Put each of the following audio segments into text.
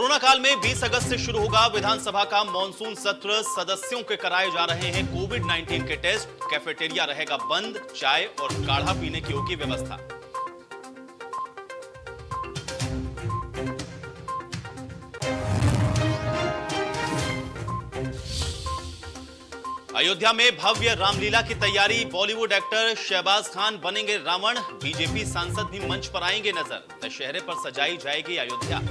Corona काल में 20 अगस्त से शुरू होगा विधानसभा का मॉनसून सत्र। सदस्यों के कराए जा रहे हैं कोविड-19 के टेस्ट। कैफेटेरिया रहेगा बंद, चाय और काढ़ा पीने की होगी व्यवस्था। अयोध्या में भव्य रामलीला की तैयारी। बॉलीवुड एक्टर शहबाज खान बनेंगे रावण। बीजेपी सांसद भी मंच पर आएंगे नजर। दशहरे पर सजाई जाएगी अयोध्या।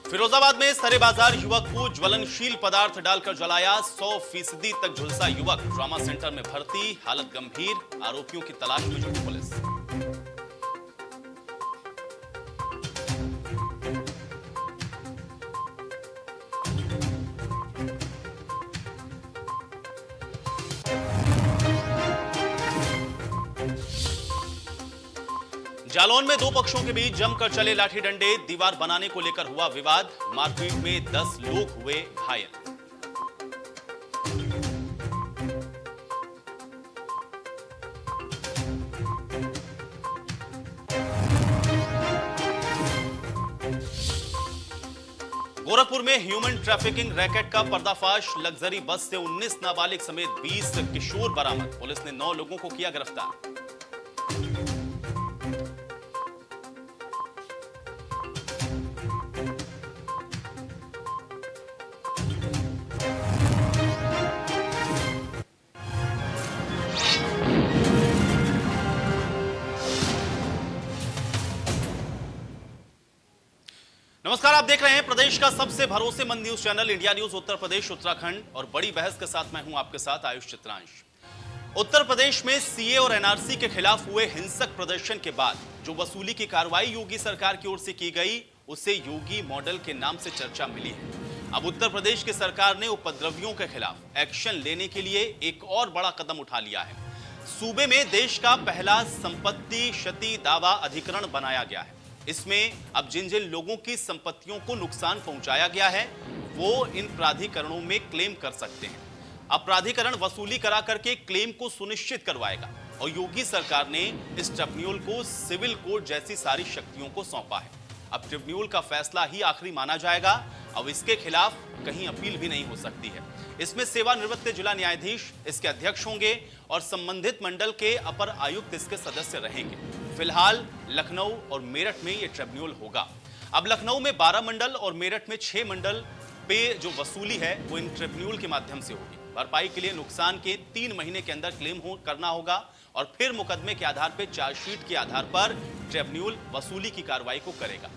फिरोजाबाद में सरे बाजार युवक को ज्वलनशील पदार्थ डालकर जलाया। 100% तक झुलसा युवक ट्रॉमा सेंटर में भर्ती। हालत गंभीर। आरोपियों की तलाश में जुटी पुलिस। जालौन में दो पक्षों के बीच जमकर चले लाठी डंडे। दीवार बनाने को लेकर हुआ विवाद। मारपीट में 10 लोग हुए घायल। गोरखपुर में ह्यूमन ट्रैफिकिंग रैकेट का पर्दाफाश। लग्जरी बस से 19 नाबालिग समेत 20 किशोर बरामद। पुलिस ने 9 लोगों को किया गिरफ्तार। नमस्कार, आप देख रहे हैं प्रदेश का सबसे भरोसेमंद news channel India news Uttar Pradesh Uttarakhand. और बड़ी बहस के साथ मैं हूं आपके साथ आयुष चित्रांश। उत्तर प्रदेश में सीए और एनआरसी के खिलाफ हुए हिंसक प्रदर्शन के बाद जो वसूली की कार्रवाई योगी सरकार की ओर से की गई, उसे योगी मॉडल के नाम से चर्चा मिली है। अब उत्तर प्रदेश की सरकार ने उपद्रवियों के खिलाफ एक्शन लेने के लिए एक और बड़ा कदम उठा लिया है। सूबे में देश का पहला संपत्ति क्षति दावा अधिकरण बनाया गया है। इसमें अब जिन जिन लोगों की संपत्तियों को नुकसान पहुंचाया गया है, वो इन प्राधिकरणों में क्लेम कर सकते हैं। अब प्राधिकरण वसूली करा करके क्लेम को सुनिश्चित करवाएगा और योगी सरकार ने इस ट्रिब्यूनल को सिविल कोर्ट जैसी सारी शक्तियों को सौंपा है। अब ट्रिब्यूनल का फैसला ही आखिरी माना जाएगा। अब इसके खिलाफ कहीं अपील भी नहीं हो सकती है। इसमें सेवानिवृत्त जिला न्यायाधीश इसके अध्यक्ष होंगे और संबंधित मंडल के अपर आयुक्त इसके सदस्य रहेंगे। फिलहाल लखनऊ और मेरठ में यह ट्रिब्यूनल होगा। अब लखनऊ में 12 मंडल और मेरठ में 6 मंडल पे जो वसूली है वो इन ट्रिब्यूनल के माध्यम से होगी। भरपाई के लिए नुकसान के 3 महीने के अंदर क्लेम करना होगा और फिर मुकदमे के आधार पर चार्जशीट के आधार पर ट्रिब्यूनल वसूली की कार्रवाई को करेगा।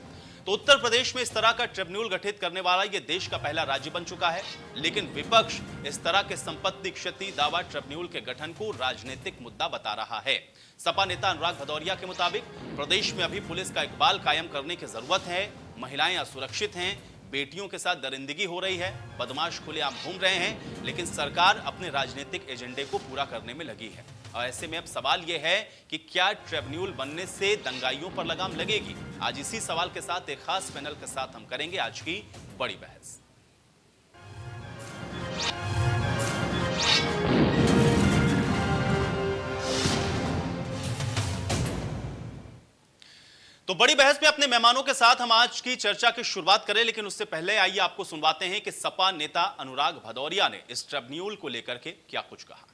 तो उत्तर प्रदेश में इस तरह का ट्रिब्यूनल गठित करने वाला यह देश का पहला राज्य बन चुका है। लेकिन विपक्ष इस तरह के संपत्ति क्षति दावा ट्रिब्यूनल के गठन को राजनीतिक मुद्दा बता रहा है। सपा नेता अनुराग भदौरिया के मुताबिक प्रदेश में अभी पुलिस का इकबाल कायम करने की जरूरत है। महिलाएं असुरक्षित हैं, बेटियों के साथ दरिंदगी हो रही है, बदमाश खुलेआम घूम रहे हैं, लेकिन सरकार अपने राजनीतिक एजेंडे को पूरा करने में लगी है। और ऐसे में अब सवाल यह है कि क्या ट्रिब्यूनल बनने से दंगाइयों पर लगाम लगेगी? आज इसी सवाल के साथ एक खास पैनल के साथ हम करेंगे आज की बड़ी बहस। तो बड़ी बहस में अपने मेहमानों के साथ हम आज की चर्चा की शुरुआत करें, लेकिन उससे पहले आइए आपको सुनवाते हैं कि सपा नेता अनुराग भदौरिया ने इस ट्रिब्यूनल को लेकर के क्या कुछ कहा।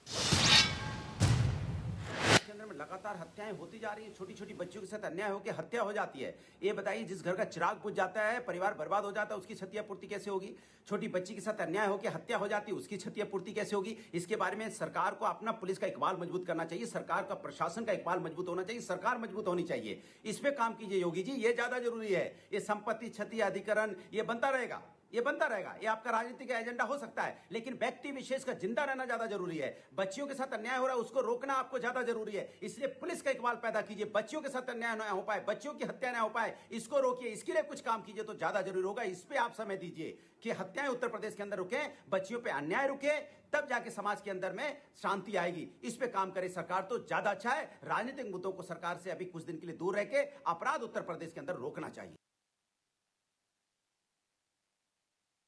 लगातार हत्याएं होती जा रही हैं, छोटी छोटी बच्चियों के साथ अन्याय होकर हत्या हो जाती है। ये बताइए, जिस घर का चिराग बुझ जाता है, परिवार बर्बाद हो जाता है, उसकी क्षतिपूर्ति कैसे होगी? छोटी बच्ची के साथ अन्याय होकर हत्या हो जाती है, उसकी क्षतिपूर्ति कैसे होगी? इसके बारे में सरकार को अपना पुलिस का इकबाल मजबूत करना चाहिए, सरकार का प्रशासन का इकबाल मजबूत होना चाहिए, सरकार मजबूत होनी चाहिए। इस पे काम कीजिए योगी जी, ये ज्यादा जरूरी है। ये संपत्ति क्षति अधिकरण ये बनता रहेगा, ये बनता रहेगा, ये आपका राजनीतिक एजेंडा हो सकता है, लेकिन व्यक्ति विशेष का जिंदा रहना ज्यादा जरूरी है। बच्चियों के साथ अन्याय हो रहा है, उसको रोकना आपको ज्यादा जरूरी है। इसलिए पुलिस का इकबाल पैदा कीजिए, बच्चियों के साथ अन्याय ना हो पाए, बच्चियों की हत्या ना हो पाए, इसको रोकिए, इसके लिए कुछ काम कीजिए तो ज्यादा जरूरी होगा। इस पे आप समय दीजिए कि हत्याएं उत्तर प्रदेश के अंदर रुके, बच्चियों पे अन्याय रुके, तब जाके समाज के अंदर में शांति आएगी। इस पे काम करे सरकार तो ज्यादा अच्छा है। राजनीतिक मुद्दों को सरकार से अभी कुछ दिन के लिए दूर रह के अपराध उत्तर प्रदेश के अंदर रोकना चाहिए।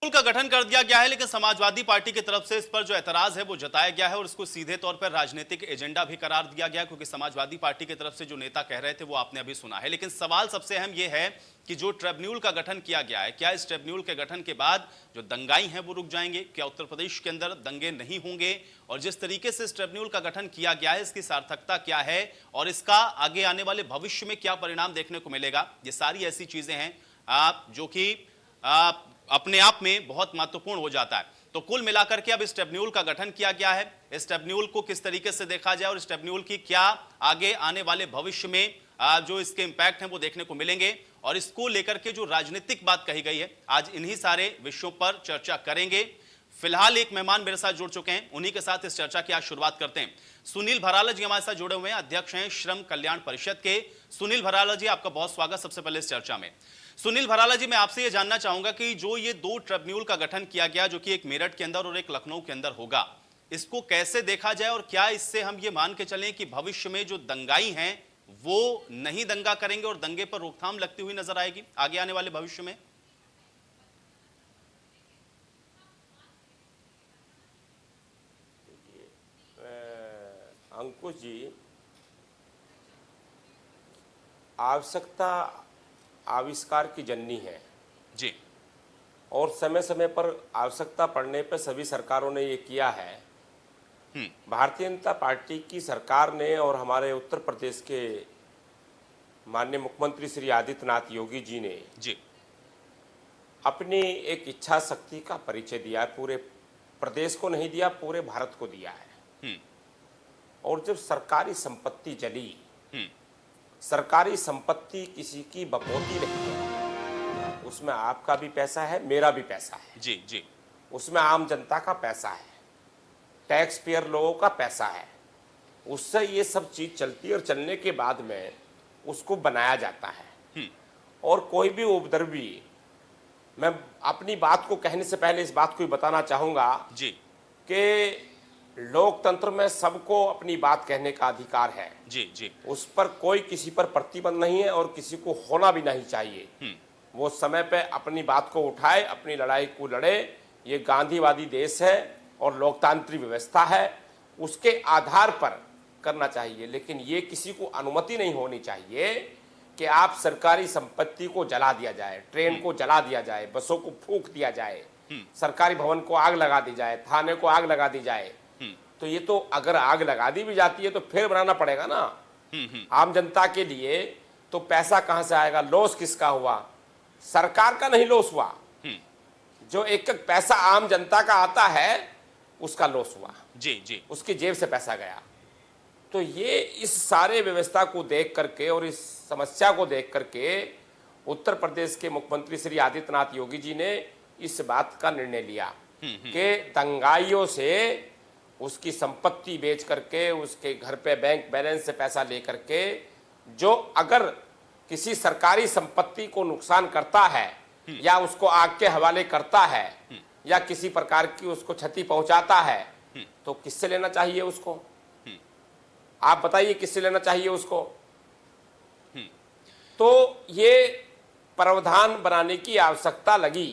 का गठन कर दिया गया है, लेकिन समाजवादी पार्टी की तरफ से इस पर जो ऐतराज है वो जताया गया है और इसको सीधे तौर पर राजनीतिक एजेंडा भी करार दिया गया, क्योंकि समाजवादी पार्टी की तरफ से जो नेता कह रहे थे वो आपने अभी सुना है। लेकिन सवाल सबसे अहम ये है कि जो ट्रिब्यूनल का गठन किया गया है, क्या इस ट्रिब्यूनल के गठन के बाद जो दंगाई हैं वो रुक जाएंगे? क्या उत्तर प्रदेश के अंदर दंगे नहीं होंगे? और जिस तरीके से इस ट्रिब्यूनल का गठन किया गया है, इसकी सार्थकता क्या है और इसका आगे आने वाले भविष्य में क्या परिणाम देखने को मिलेगा? ये सारी ऐसी चीजें हैं जो कि अपने आप में बहुत महत्वपूर्ण हो जाता है। तो कुल मिलाकर के अब इस ट्रिब्यूनल का गठन किया गया है। इस ट्रिब्यूनल को किस तरीके से देखा जाए और इस ट्रिब्यूनल की क्या आगे आने वाले भविष्य में जो इसके इंपैक्ट हैं वो देखने को मिलेंगे, और इसको लेकर के जो राजनीतिक बात कही गई है, आज इन्हीं सारे विषयों पर चर्चा करेंगे। फिलहाल एक मेहमान मेरे साथ जुड़ चुके हैं, उन्हीं के साथ इस चर्चा की आज शुरुआत करते हैं। सुनील भराला जी हमारे साथ जुड़े हुए हैं, अध्यक्ष हैं श्रम कल्याण परिषद के। सुनील भराला जी, आपका बहुत स्वागत सबसे पहले इस चर्चा में। सुनील भराला जी, मैं आपसे यह जानना चाहूंगा कि जो ये दो ट्रिब्यूनल का गठन किया गया, जो कि एक मेरठ के अंदर और एक लखनऊ के अंदर होगा, इसको कैसे देखा जाए और क्या इससे हम ये मान के चलें कि भविष्य में जो दंगाई हैं वो नहीं दंगा करेंगे और दंगे पर रोकथाम लगती हुई नजर आएगी आगे आने वाले भविष्य में? अंकुश जी, आवश्यकता आविष्कार की जननी है जी, और समय समय पर आवश्यकता पड़ने पर सभी सरकारों ने ये किया है। भारतीय जनता पार्टी की सरकार ने और हमारे उत्तर प्रदेश के माननीय मुख्यमंत्री श्री आदित्यनाथ योगी जी ने जी, अपनी एक इच्छा शक्ति का परिचय दिया है। पूरे प्रदेश को नहीं दिया, पूरे भारत को दिया है। और जब सरकारी संपत्ति जली, सरकारी संपत्ति किसी की बपोती नहीं है, उसमें आपका भी पैसा है, मेरा भी पैसा है जी जी, उसमें आम जनता का पैसा है, टैक्स पेयर लोगों का पैसा है, उससे ये सब चीज चलती है और चलने के बाद में उसको बनाया जाता है। और कोई भी उपद्रवी, मैं अपनी बात को कहने से पहले इस बात को ही बताना चाहूंगा जी कि लोकतंत्र में सबको अपनी बात कहने का अधिकार है। जी जी, उस पर कोई किसी पर प्रतिबंध नहीं है और किसी को होना भी नहीं चाहिए। वो समय पे अपनी बात को उठाए, अपनी लड़ाई को लड़े। ये गांधीवादी देश है और लोकतांत्रिक व्यवस्था है, उसके आधार पर करना चाहिए। लेकिन ये किसी को अनुमति नहीं होनी चाहिए कि आप सरकारी संपत्ति को जला दिया जाए, ट्रेन को जला दिया जाए, बसों को फूंक दिया जाए, सरकारी भवन को आग लगा दी जाए, थाने को आग लगा दी जाए। तो ये तो अगर आग लगा दी भी जाती है तो फिर बनाना पड़ेगा ना आम जनता के लिए। तो पैसा कहां से आएगा? लॉस किसका हुआ? सरकार का नहीं लॉस हुआ, जो एक एक पैसा आम जनता का आता है उसका लॉस हुआ। जी जी, उसकी जेब से पैसा गया। तो ये इस सारे व्यवस्था को देख करके और इस समस्या को देख करके उत्तर प्रदेश के मुख्यमंत्री श्री आदित्यनाथ योगी जी ने इस बात का निर्णय लिया कि दंगाइयों से उसकी संपत्ति बेच करके, उसके घर पे बैंक बैलेंस से पैसा ले करके, जो अगर किसी सरकारी संपत्ति को नुकसान करता है या उसको आग के हवाले करता है या किसी प्रकार की उसको क्षति पहुंचाता है, तो किससे लेना चाहिए उसको? आप बताइए किससे लेना चाहिए उसको? तो ये प्रावधान बनाने की आवश्यकता लगी,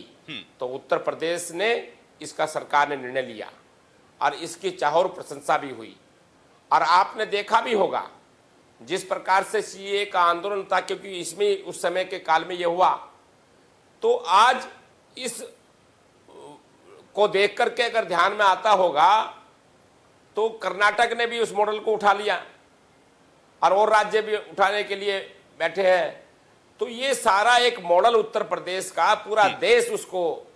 तो उत्तर प्रदेश ने इसका सरकार ने निर्णय लिया और इसकी चाहर प्रशंसा भी हुई। और आपने देखा भी होगा जिस प्रकार से सीए का आंदोलन था, क्योंकि इसमें उस समय के काल में यह हुआ, तो आज इस को देख करके अगर ध्यान में आता होगा तो कर्नाटक ने भी उस मॉडल को उठा लिया और राज्य भी उठाने के लिए बैठे हैं। तो ये सारा एक मॉडल उत्तर प्रदेश का, पूरा देश उसको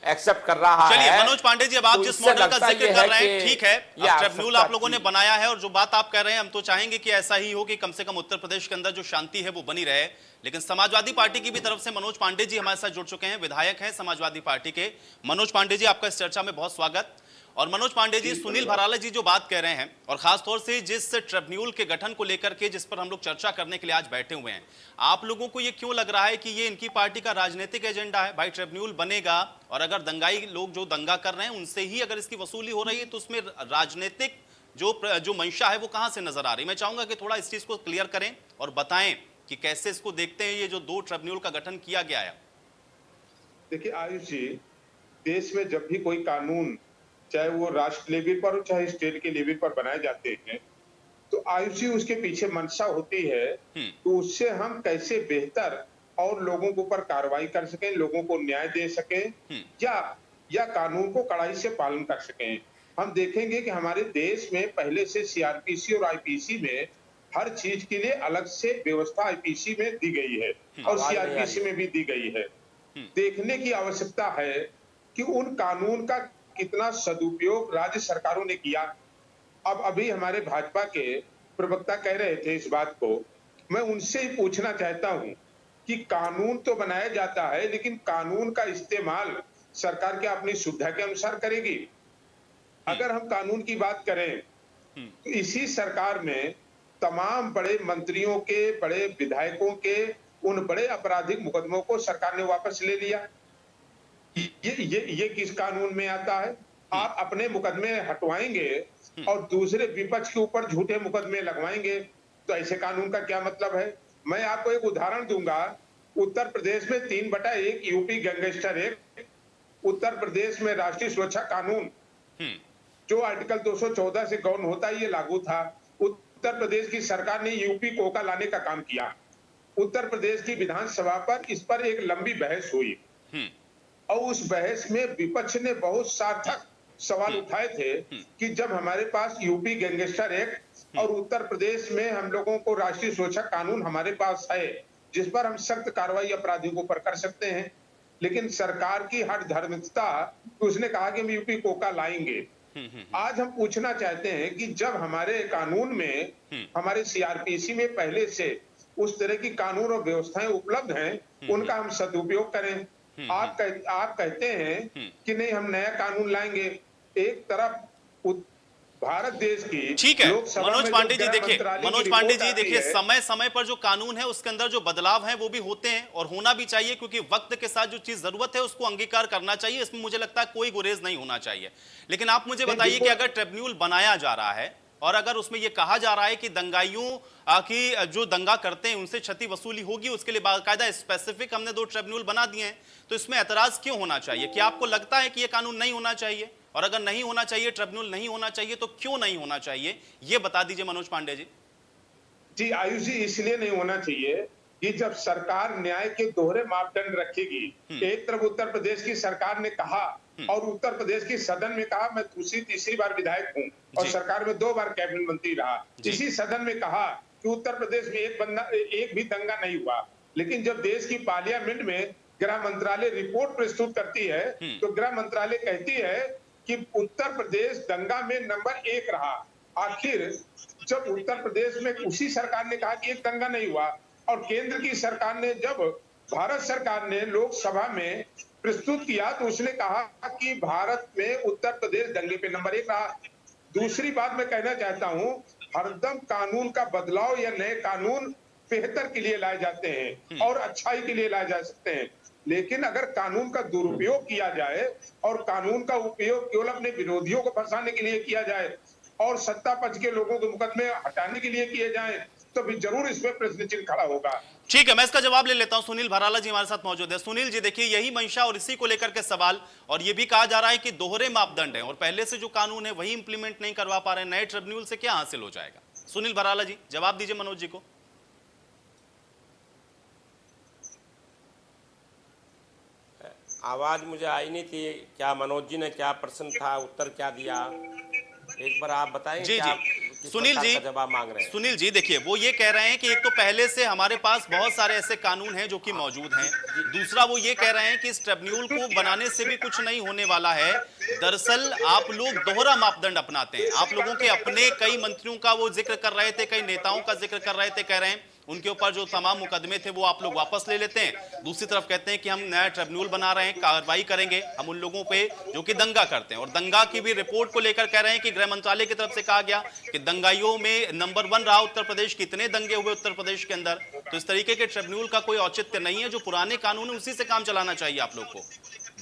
एक्सेप्ट कर रहा चलिए है। मनोज पांडे जी, अब आप तो जिस इससे मॉडल का लगता जिक्र ये कर है रहे हैं, कि ठीक है, ये अब ट्रिब्यूनल आप लोगों ने आवश्यकता बनाया है और जो बात आप कह रहे हैं हम तो चाहेंगे कि ऐसा ही हो कि कम से कम उत्तर प्रदेश के अंदर जो शांति है वो बनी रहे। लेकिन समाजवादी पार्टी की भी तरफ से मनोज पांडे जी हमारे साथ जुड़ चुके हैं, विधायक हैं समाजवादी पार्टी के। मनोज पांडे जी, आपका इस चर्चा में बहुत स्वागत। और मनोज पांडे जी, सुनील भराला जी जो बात कह रहे हैं और खासतौर से जिस ट्रिब्यूनल के गठन को लेकर के जिस पर हम लोग चर्चा करने के लिए आज बैठे हुए हैं, आप लोगों को ये क्यों लग रहा है कि ये इनकी पार्टी का राजनीतिक एजेंडा है? भाई ट्रिब्यूनल बनेगा और अगर दंगाई लोग जो दंगा कर रहे हैं उनसे ही अगर इसकी वसूली हो रही है तो उसमें राजनीतिक जो मंशा है वो कहां से नजर आ रही है? मैं चाहूंगा कि थोड़ा इस चीज को क्लियर करें और बताएं कि कैसे इसको देखते हैं, ये जो 2 ट्रिब्यूनल का गठन किया गया है। देखिए आयुष जी, देश में जब भी कोई कानून, चाहे वो राष्ट्र लेवल पर हो चाहे स्टेट के लेवल पर बनाए जाते हैं, तो आयुष जी उसके पीछे मंशा होती है तो उससे हम कैसे बेहतर और लोगों के ऊपर कार्रवाई कर सकें, लोगों को न्याय दे सकें या कानून को कड़ाई से पालन कर सकें। हम देखेंगे कि हमारे देश में पहले से सीआरपीसी और आईपीसी में हर चीज के लिए अलग से व्यवस्था आईपीसी में दी गई है और सीआरपीसी में भी दी गई है। देखने की आवश्यकता है कि उन कानून का कितना सदुपयोग राज्य सरकारों ने किया। अब अभी हमारे भाजपा के प्रवक्ता कह रहे थे इस बात को, मैं उनसे ही पूछना चाहता हूं कि कानून तो बनाया जाता है लेकिन कानून का इस्तेमाल सरकार क्या अपनी सुविधा के अनुसार करेगी? अगर हम कानून की बात करें तो इसी सरकार में तमाम बड़े मंत्रियों के, बड़े विधायकों के उन बड़े आपराधिक मुकदमों को सरकार ने वापस ले लिया। ये किस कानून में आता है? आप अपने मुकदमे हटवाएंगे और दूसरे विपक्ष के ऊपर झूठे मुकदमे लगवाएंगे, तो ऐसे कानून का क्या मतलब है? मैं आपको एक उदाहरण दूंगा। उत्तर प्रदेश में 3/1 UP gangster act, Uttar Pradesh में राष्ट्रीय सुरक्षा कानून जो आर्टिकल 214 से गौन होता है, ये लागू था। उत्तर प्रदेश की सरकार ने यूपी कोका लाने का काम किया। उत्तर प्रदेश की विधानसभा पर इस पर एक लंबी बहस हुई और उस बहस में विपक्ष ने बहुत सार्थक सवाल उठाए थे कि जब हमारे पास यूपी गैंगस्टर एक्ट और उत्तर प्रदेश में हम लोगों को राष्ट्रीय सुरक्षा कानून हमारे पास है जिस पर हम सख्त कार्रवाई अपराधियों पर कर सकते हैं, लेकिन सरकार की हठ धर्मिष्ठता, उसने कहा कि हम यूपी कोका लाएंगे। आज हम पूछना चाहते हैं कि जब हमारे कानून में, हमारे सीआरपीसी में पहले से उस तरह की कानून और व्यवस्थाएं उपलब्ध हैं, उनका हम सदुपयोग करें। आप कहते हैं कि नहीं हम नया कानून लाएंगे। एक तरफ भारत देश की, ठीक है लोकसभा मनोज में पांडे जो जी, देखिए गृह मंत्रालय मनोज की पांडे रिपोर्ट जी, आती देखिए है, समय समय पर जो कानून है उसके अंदर जो बदलाव हैं वो भी होते हैं और होना भी चाहिए, क्योंकि वक्त के साथ जो चीज जरूरत है उसको अंगीकार करना चाहिए। इसमें मुझे लगता है कोई गुरेज नहीं होना चाहिए। लेकिन आप मुझे बताइए कि अगर ट्रिब्यूनल बनाया जा रहा है और अगर उसमें यह कहा जा रहा है कि दंगाइयों की जो दंगा करते हैं उनसे क्षति वसूली होगी, उसके लिए बाकायदा स्पेसिफिक हमने 2 ट्रिब्यूनल बना दिए हैं, तो इसमें एतराज क्यों होना चाहिए? क्या आपको लगता है कि यह कानून नहीं होना चाहिए? और अगर नहीं होना चाहिए, ट्रिब्यूनल नहीं होना चाहिए, तो क्यों नहीं होना चाहिए, यह बता दीजिए मनोज पांडे जी। जी आयुष जी, इसलिए नहीं होना चाहिए कि जब सरकार न्याय के दोहरे मापदंड रखेगी, एक तरफ उत्तर प्रदेश की सरकार ने कहा और उत्तर प्रदेश की सदन में कहा, मैं दूसरी तीसरी बार विधायक हूं और सरकार में 2 बार कैबिनेट मंत्री रहा, इसी सदन में कहा कि उत्तर प्रदेश में एक भी दंगा नहीं हुआ। लेकिन जब देश की पार्लियामेंट में गृह मंत्रालय रिपोर्ट प्रस्तुत करती है तो गृह मंत्रालय कहती है कि उत्तर प्रदेश दंगा में नंबर 1 रहा। आखिर जब उत्तर प्रदेश में उसी सरकार ने कहा कि एक दंगा नहीं हुआ और केंद्र की सरकार ने, जब भारत सरकार ने लोकसभा में प्रस्तुत किया तो उसने कहा कि भारत में उत्तर प्रदेश दंगे पे नंबर 1 रहा। दूसरी बात मैं कहना चाहता हूं, हरदम कानून का बदलाव या नए कानून बेहतर के लिए लाए जाते हैं और अच्छाई के लिए लाए जा सकते हैं, लेकिन अगर कानून का दुरुपयोग किया जाए और कानून का उपयोग केवल अपने विरोधियों को फंसाने के लिए किया जाए और सत्ता पक्ष के लोगों के मुकदमे हटाने के लिए किए जाए तो भी जरूर इसमें प्रश्न चिन्ह खड़ा होगा। ठीक है, मैं इसका जवाब ले लेता हूं। सुनील भराला जी हमारे साथ मौजूद है। सुनील जी, देखिए यही मंशा और इसी को लेकर के सवाल, और ये भी कहा जा रहा है कि दोहरे मापदंड है और पहले से जो कानून है वही इंप्लीमेंट नहीं करवा पा रहे, नए ट्रिब्यूनल से क्या हासिल हो जाएगा? सुनील भराला जी जवाब दीजिए मनोज जी को। आवाज मुझे आई नहीं थी, क्या मनोज जी ने क्या प्रश्न था, उत्तर क्या दिया, एक बार आप बताएं। जी क्या जी किस सुनील प्रकार जी, का जवाब मांग रहे हैं? सुनील जी देखिए, वो ये कह रहे हैं कि एक तो पहले से हमारे पास बहुत सारे ऐसे कानून हैं जो कि मौजूद हैं। दूसरा वो ये कह रहे हैं कि इस ट्रिब्यूनल को बनाने से भी कुछ नहीं होने वाला है। दरअसल आप लोग दोहरा मापदंड अपनाते हैं। आप लोगों के अपने कई मंत्रियों का वो जिक्र कर रहे थे, कई नेताओं का जिक्र कर रहे थे, कह रहे हैं उनके ऊपर जो तमाम मुकदमे थे वो आप लोग वापस ले लेते हैं। दूसरी तरफ कहते हैं कि हम नया ट्रिब्यूनल बना रहे हैं, कार्रवाई करेंगे हम उन लोगों पे जो कि दंगा करते हैं। और दंगा की भी रिपोर्ट को लेकर कह रहे हैं कि गृह मंत्रालय की तरफ से कहा गया कि दंगाइयों में नंबर 1 रहा उत्तर प्रदेश। कितने दंगे हुए उत्तर प्रदेश के अंदर, तो इस तरीके के ट्रिब्यूनल का कोई औचित्य नहीं है। जो पुराने कानून है उसी से काम चलाना चाहिए आप लोग को।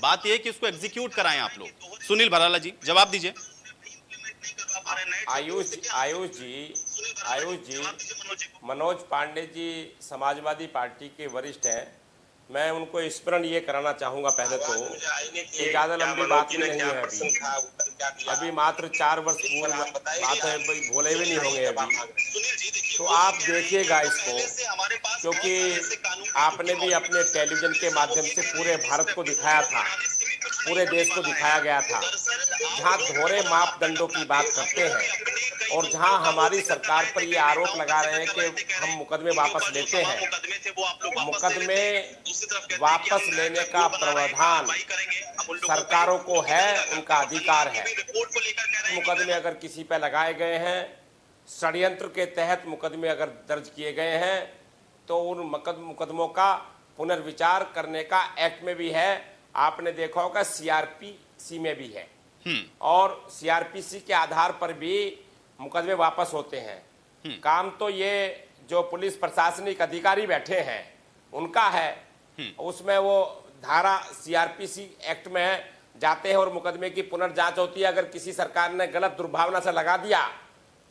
बात यह कि उसको एग्जीक्यूट कराएं आप लोग। सुनील भराला जी जवाब दीजिए। आयुष जी, मनोज पांडे जी समाजवादी पार्टी के वरिष्ठ हैं। मैं उनको स्मरण ये कराना चाहूंगा पहले तो कि ज्यादा लंबी बात भी नहीं है। अभी मात्र 4 वर्ष पूर्व बात है, भूले भी नहीं होंगे अभी। तो आप देखिएगा इसको, क्योंकि आपने भी अपने टेलीविजन के माध्यम से पूरे भारत को दिखाया था, पूरे देश को दिखाया गया था, जहां दोहरे मापदंडों की बात करते हैं और जहां हमारी सरकार पर ये आरोप लगा रहे हैं कि हम मुकदमे वापस लेते हैं। मुकदमे वापस लेने का प्रावधान सरकारों को है, उनका अधिकार है। मुकदमे अगर किसी पे लगाए गए हैं, षड्यंत्र के तहत मुकदमे अगर दर्ज किए गए हैं, तो उन मुकदमों का पुनर्विचार करने का एक्ट में भी है। आपने देखा होगा सीआरपीसी में भी है, और सीआरपीसी के आधार पर भी मुकदमे वापस होते हैं। काम तो ये जो पुलिस प्रशासनिक अधिकारी बैठे हैं उनका है। उसमें वो धारा सीआरपीसी एक्ट में जाते हैं और मुकदमे की पुनर्जांच होती है। अगर किसी सरकार ने गलत दुर्भावना से लगा दिया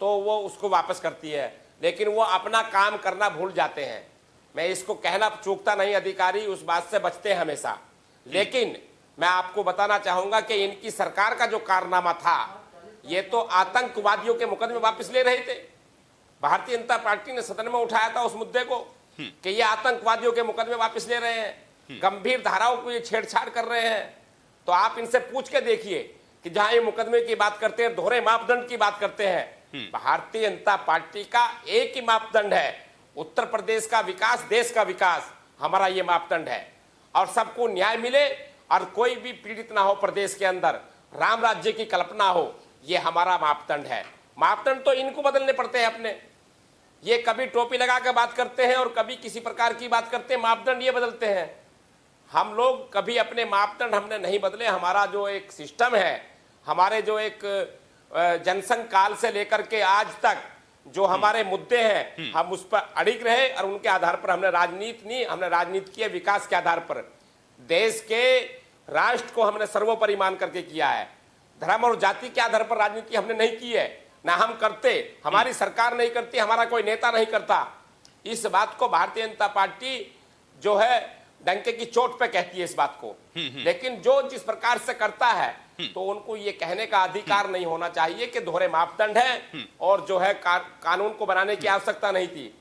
तो वो उसको वापस करती है, लेकिन वो अपना काम करना भूल जाते हैं। मैं इसको कहना चूकता नहीं, अधिकारी उस बात से बचते हैं हमेशा। लेकिन मैं आपको बताना चाहूंगा कि इनकी सरकार का जो कारनामा था, ये तो आतंकवादियों के मुकदमे वापस ले रहे थे। भारतीय जनता पार्टी ने सदन में उठाया था उस मुद्दे को कि ये आतंकवादियों के मुकदमे वापस ले रहे हैं, गंभीर धाराओं को ये छेड़छाड़ कर रहे हैं। तो आप इनसे पूछ के देखिए कि जहां ये मुकदमे की बात करते हैं, दोहरे मापदंड की बात करते हैं, भारतीय जनता पार्टी का एक ही मापदंड है, उत्तर प्रदेश का विकास, देश का विकास। हमारा ये मापदंड है और सबको न्याय मिले और कोई भी पीड़ित ना हो प्रदेश के अंदर, राम राज्य की कल्पना हो, ये हमारा मापदंड है। मापदंड तो इनको बदलने पड़ते हैं अपने। ये कभी टोपी लगा के बात करते हैं और कभी किसी प्रकार की बात करते हैं, मापदंड ये बदलते हैं। हम लोग कभी अपने मापदंड हमने नहीं बदले। हमारा जो एक सिस्टम है, हमारे जो एक जनसंघ काल से लेकर के आज तक जो हमारे मुद्दे हैं, हम उस पर अड़िग रहे और उनके आधार पर हमने राजनीति की है विकास के आधार पर। देश के राष्ट्र को हमने सर्वोपरि मान करके किया है। धर्म और जाति के आधार पर राजनीति हमने नहीं की है, ना हम करते, हमारी सरकार नहीं करती, हमारा कोई नेता नहीं करता। इस बात को भारतीय जनता पार्टी जो है डंके की चोट पे कहती है इस बात को। लेकिन जो जिस प्रकार से करता है तो उनको ये कहने का अधिकार नहीं होना चाहिए कि दोहरे मापदंड है और जो है कानून को बनाने की आवश्यकता नहीं थी।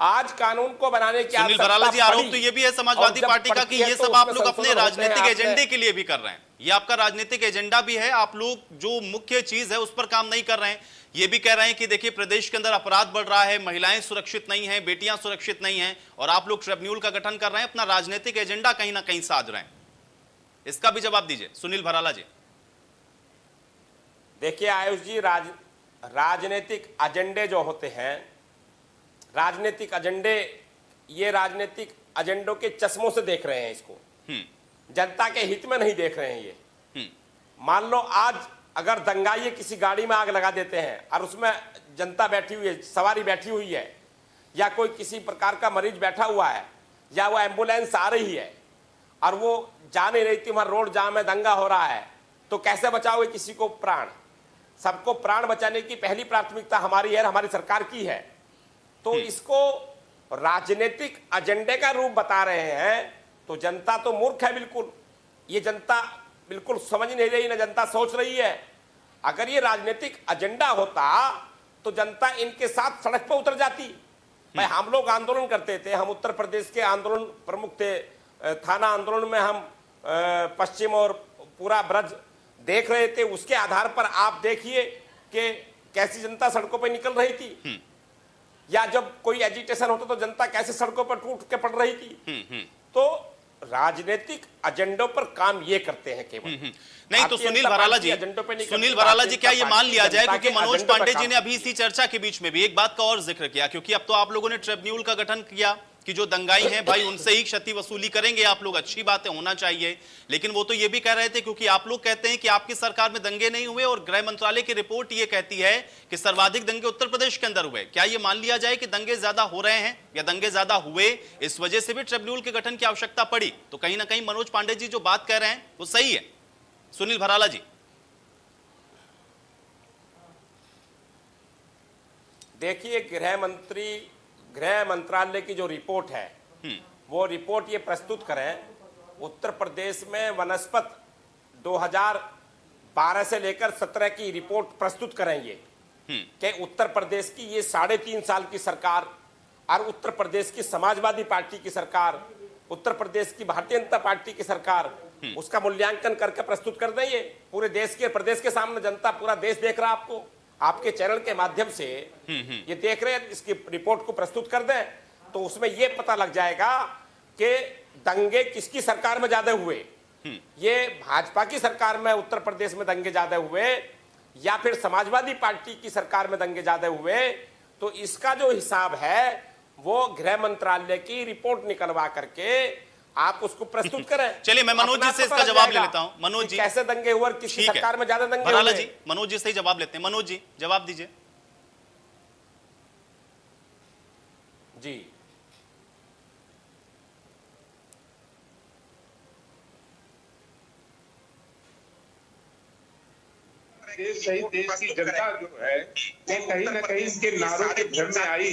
आज कानून को बनाने की सुनील भराला जी, आरोप तो ये भी है समाजवादी पार्टी का कि ये सब आप लोग अपने राजनीतिक एजेंडे के लिए भी कर रहे हैं। ये आपका राजनीतिक एजेंडा भी है, आप लोग जो मुख्य चीज है उस पर काम नहीं कर रहे हैं। ये भी कह रहे हैं कि देखिए प्रदेश के अंदर अपराध बढ़ रहा है, महिलाएं सुरक्षित नहीं हैं, बेटियां सुरक्षित नहीं हैं, और आप लोग ट्रिब्यूनल का गठन कर रहे हैं, अपना राजनीतिक एजेंडा कहीं ना कहीं साध रहे हैं। इसका भी जवाब दीजिए सुनील भराला जी। देखिए आयुष जी, राजनीतिक एजेंडे जो होते हैं, राजनीतिक एजेंडे, ये राजनीतिक एजेंडों के चश्मों से देख रहे हैं इसको, जनता के हित में नहीं देख रहे हैं ये। मान लो आज अगर दंगाई किसी गाड़ी में आग लगा देते हैं और उसमें जनता बैठी हुई है, सवारी बैठी हुई है, या कोई किसी प्रकार का मरीज बैठा हुआ है, या वो एम्बुलेंस आ रही है और वो जा नहीं रही थी, वहां रोड जाम है, दंगा हो रहा है, तो कैसे बचाओगे किसी को प्राण? सबको प्राण बचाने की पहली प्राथमिकता हमारी है, हमारी सरकार की है। तो इसको राजनीतिक एजेंडे का रूप बता रहे हैं तो जनता तो मूर्ख है बिल्कुल। ये जनता बिल्कुल समझ नहीं रही, ना जनता सोच रही है। अगर ये राजनीतिक एजेंडा होता तो जनता इनके साथ सड़क पर उतर जाती। भाई हम लोग आंदोलन करते थे, हम उत्तर प्रदेश के आंदोलन प्रमुख थे, थाना आंदोलन में हम पश्चिम और पूरा ब्रज देख रहे थे। उसके आधार पर आप देखिए कि कैसी जनता सड़कों पर निकल रही थी, या जब कोई एजिटेशन होता तो जनता कैसे सड़कों पर टूट के पड़ रही थी। तो राजनीतिक एजेंडों पर काम ये करते हैं केवल। नहीं तो सुनील भराला जी क्या ये मान लिया जाए, क्योंकि मनोज पांडे जी ने अभी इसी चर्चा के बीच में भी एक बात का और जिक्र किया, क्योंकि अब तो आप लोगों ने ट्रिब्यूनल का गठन किया कि जो दंगाई हैं भाई उनसे ही क्षति वसूली करेंगे आप लोग, अच्छी बात है, होना चाहिए। लेकिन वो तो ये भी कह रहे थे, क्योंकि आप लोग कहते हैं कि आपकी सरकार में दंगे नहीं हुए और गृह मंत्रालय की रिपोर्ट ये कहती है कि सर्वाधिक दंगे उत्तर प्रदेश के अंदर हुए। क्या ये मान लिया जाए कि दंगे ज्यादा हो रहे हैं या दंगे ज्यादा हुए, इस वजह से भी ट्रिब्यूनल के गठन की आवश्यकता पड़ी? तो कहीं ना कहीं मनोज पांडे जी जो बात कह रहे हैं वो सही है। सुनील भराला जी, देखिए, गृह मंत्रालय की जो रिपोर्ट है वो रिपोर्ट ये प्रस्तुत करें, उत्तर प्रदेश में वनस्पत 2012 से लेकर 17 की रिपोर्ट प्रस्तुत करें ये कि उत्तर प्रदेश की ये 3.5 साल की सरकार और उत्तर प्रदेश की समाजवादी पार्टी की सरकार, उत्तर प्रदेश की भारतीय जनता पार्टी की सरकार, उसका मूल्यांकन करके प्रस्तुत कर दें। ये पूरे देश के प्रदेश के सामने जनता, पूरा देश देख रहा है आपको, आपके चैनल के माध्यम से ये देख रहे हैं, इसकी रिपोर्ट को प्रस्तुत कर दें तो उसमें ये पता लग जाएगा कि दंगे किसकी सरकार में ज्यादा हुए। ये भाजपा की सरकार में उत्तर प्रदेश में दंगे ज्यादा हुए या फिर समाजवादी पार्टी की सरकार में दंगे ज्यादा हुए। तो इसका जो हिसाब है वो गृह मंत्रालय की रिपोर्ट निकलवा करके आप उसको प्रस्तुत करें। चलिए मैं मनोज जी से इसका जवाब ले लेता हूं। मनोज जी, कैसे दंगे हुए और किसकी सरकार में ज्यादा दंगे भराला हुए? जी, मनोज जी से ही जवाब लेते हैं। मनोज जी जवाब दीजिए। जी, देश सहित देश की जनता जो है वो कहीं ना कहीं इनके नारों के भ्रम में आई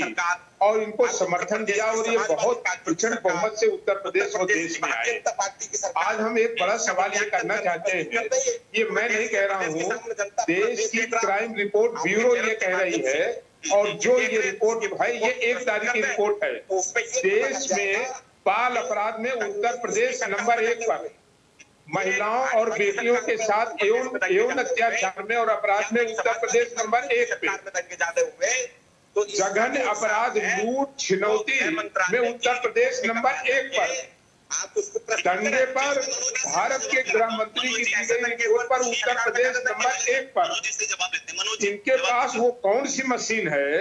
और इनको समर्थन दिया और ये बहुत प्रचंड बहुमत से उत्तर प्रदेश और देश में आए। आज हम एक बड़ा सवाल ये करना चाहते हैं, ये मैं नहीं कह रहा हूँ, देश की क्राइम रिपोर्ट ब्यूरो ये कह रही है, और जो ये रिपोर्ट भाई ये 1 तारीख की रिपोर्ट है, देश में बाल अपराध में उत्तर प्रदेश नंबर 1 पर, महिलाओं और बेटियों के साथ यौन अत्याचार में और अपराध में उत्तर प्रदेश नंबर 1 पे, जघन्य अपराध लूट छिनौती में उत्तर प्रदेश नंबर 1 पर, दंगे पर भारत के गृह मंत्री की दी गई रिपोर्ट पर उत्तर प्रदेश नंबर 1 पर। इनके पास वो कौन सी मशीन है,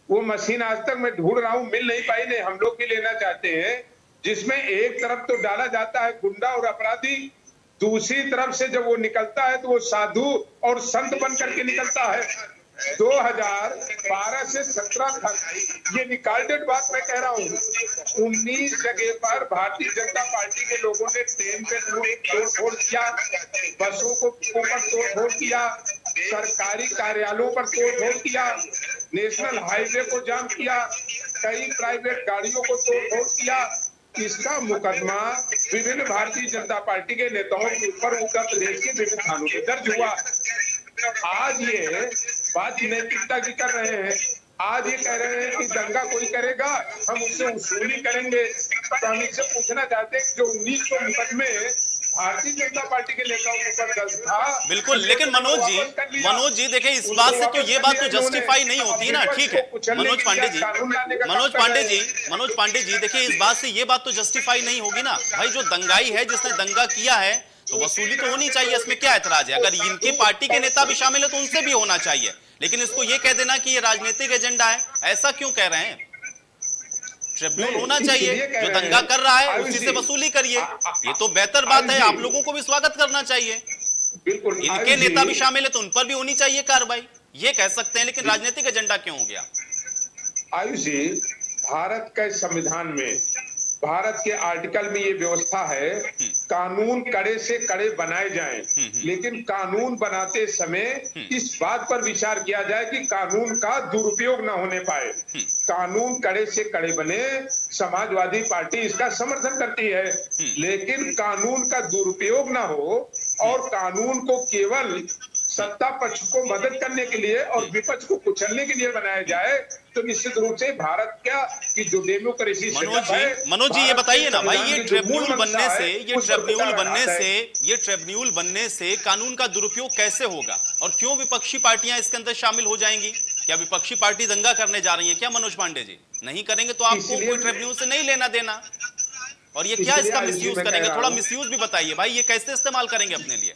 वो मशीन आज तक मैं ढूंढ रहा हूँ, मिल नहीं पाई, नहीं हम लोग भी लेना चाहते हैं, जिसमें एक तरफ तो डाला जाता है गुंडा और अपराधी, दूसरी तरफ से जब वो निकलता है तो वो साधु और संत बन करके निकलता है। 2012 से 17 तक ये रिकॉर्डेड बात मैं कह रहा हूँ, 19 जगह पर भारतीय जनता पार्टी के लोगों ने ट्रेन पे तोड़-फोड़ किया, बसों को ऊपर तोड़-फोड़ किया, सरकारी कार्यालयों पर तोड़-फोड़ किया, नेशनल हाईवे को जाम किया, कई प्राइवेट गाड़ियों को तोड़-फोड़ किया। इसका मुकदमा विभिन्न भारतीय जनता पार्टी के नेताओं के ऊपर उत्तर प्रदेश के विभिन्न थानों में दर्ज हुआ। आज ये बात नैतिकता की कर रहे हैं, आज ये कह रहे हैं कि दंगा कोई करेगा हम उससे वसूली करेंगे। तो हम इससे पूछना चाहते हैं जो 1900 मुकदमे भारतीय जनता पार्टी के नेताओं के ऊपर दर्ज था। बिल्कुल, लेकिन मनोज जी देखिए, इस बात से तो ये बात तो जस्टिफाई नहीं होती ना। ठीक है मनोज पांडे जी देखिए, इस बात से ये बात तो जस्टिफाई नहीं होगी ना भाई। जो दंगाई है, जिसने दंगा किया है, तो वसूली तो होनी चाहिए, इसमें क्या ऐतराज है? अगर इनकी पार्टी के नेता भी शामिल है तो उनसे भी होना चाहिए। लेकिन इसको ये कह देना कि ये राजनीतिक एजेंडा है, ऐसा क्यों कह रहे हैं? ट्रिब्यूनल होना चाहिए, जो दंगा कर रहा है उसी से वसूली करिए, ये तो बेहतर बात है, आप लोगों को भी स्वागत करना चाहिए। बिल्कुल, इनके नेता भी शामिल है तो उन पर भी होनी चाहिए कार्रवाई, ये कह सकते हैं। लेकिन राजनीतिक एजेंडा क्यों हो गया? आयुष जी, भारत के संविधान में, भारत के आर्टिकल में ये व्यवस्था है, कानून कड़े से कड़े बनाए जाएं, लेकिन कानून बनाते समय इस बात पर विचार किया जाए कि कानून का दुरुपयोग न होने पाए। कानून कड़े से कड़े बने, समाजवादी पार्टी इसका समर्थन करती है, लेकिन कानून का दुरुपयोग ना हो और कानून को केवल सत्ता पक्ष को मदद करने के लिए और विपक्ष को कुचलने के लिए बनाया जाए, तो निश्चित रूप से भारत क्या कि जो डेमोक्रेसी मनोज जी ये बताइए ना भाई, ये ट्रिब्यूनल बनने से कानून का दुरुपयोग कैसे होगा और क्यों विपक्षी पार्टियां इसके अंदर शामिल हो जाएंगी? क्या विपक्षी पार्टी दंगा करने जा रही है क्या मनोज पांडे जी? नहीं करेंगे तो आपको कोई ट्रिब्यूनल से नहीं लेना देना। और ये क्या इसका मिसयूज करेंगे? थोड़ा मिसयूज भी बताइए भाई, ये कैसे इस्तेमाल करेंगे अपने लिए?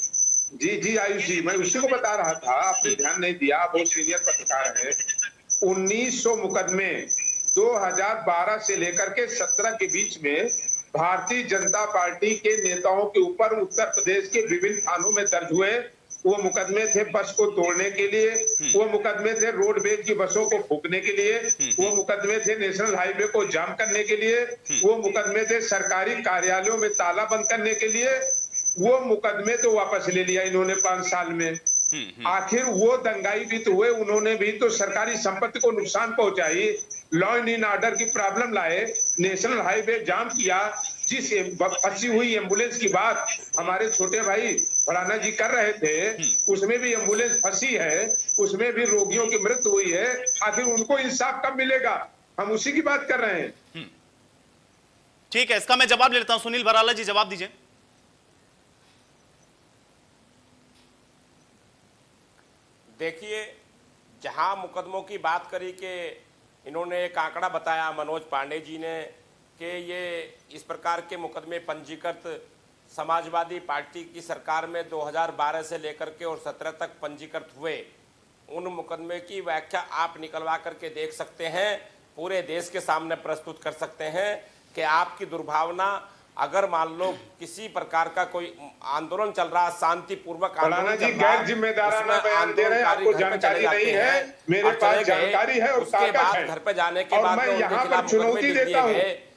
जी आयुष जी, मैं उसी को बता रहा था, आपने ध्यान नहीं दिया, बहुत सीनियर पत्रकार है। 1900 मुकदमे 2012 से लेकर के 17 के बीच में भारतीय जनता पार्टी के नेताओं के ऊपर उत्तर प्रदेश के विभिन्न थानों में दर्ज हुए। वो मुकदमे थे बस को तोड़ने के लिए, वो मुकदमे थे रोडवेज की बसों को फूंकने के लिए, वो मुकदमे थे नेशनल हाईवे को जाम करने के लिए, वो मुकदमे थे सरकारी कार्यालयों में ताला बंद करने के लिए। वो मुकदमे तो वापस ले लिया इन्होंने 5 साल में। आखिर वो दंगाई भी तो हुए, उन्होंने भी तो सरकारी संपत्ति को नुकसान पहुंचाई, लॉ एंड ऑर्डर की प्रॉब्लम लाए, नेशनल हाईवे जाम किया। जिस फंसी हुई एम्बुलेंस की बात हमारे छोटे भाई फलाना जी कर रहे थे, उसमें भी एम्बुलेंस फंसी है, उसमें भी रोगियों की मृत्यु हुई है। आखिर उनको इंसाफ कब मिलेगा? हम उसी की बात कर रहे हैं। ठीक है, इसका मैं जवाब लेता हूं। सुनील भराला जी जवाब दीजिए। देखिए, जहां मुकदमों की बात करी कि इन्होंने एक आंकड़ा बताया मनोज पांडे जी ने कि ये इस प्रकार के मुकदमे पंजीकृत समाजवादी पार्टी की सरकार में 2012 से लेकर के और 17 तक पंजीकृत हुए, उन मुकदमे की व्याख्या आप निकलवा करके देख सकते हैं, पूरे देश के सामने प्रस्तुत कर सकते हैं कि आपकी दुर्भावना, अगर मान लो किसी प्रकार का कोई आंदोलन चल रहा, शांतिपूर्वक आंदोलन चल रहा, गैर जिम्मेदाराना बयान दे रहे हैं, आपको जानकारी नहीं है, मेरे पास जानकारी है और उसके बाद घर पे जाने के बाद मैं यहाँ पर चुनौती देता हूँ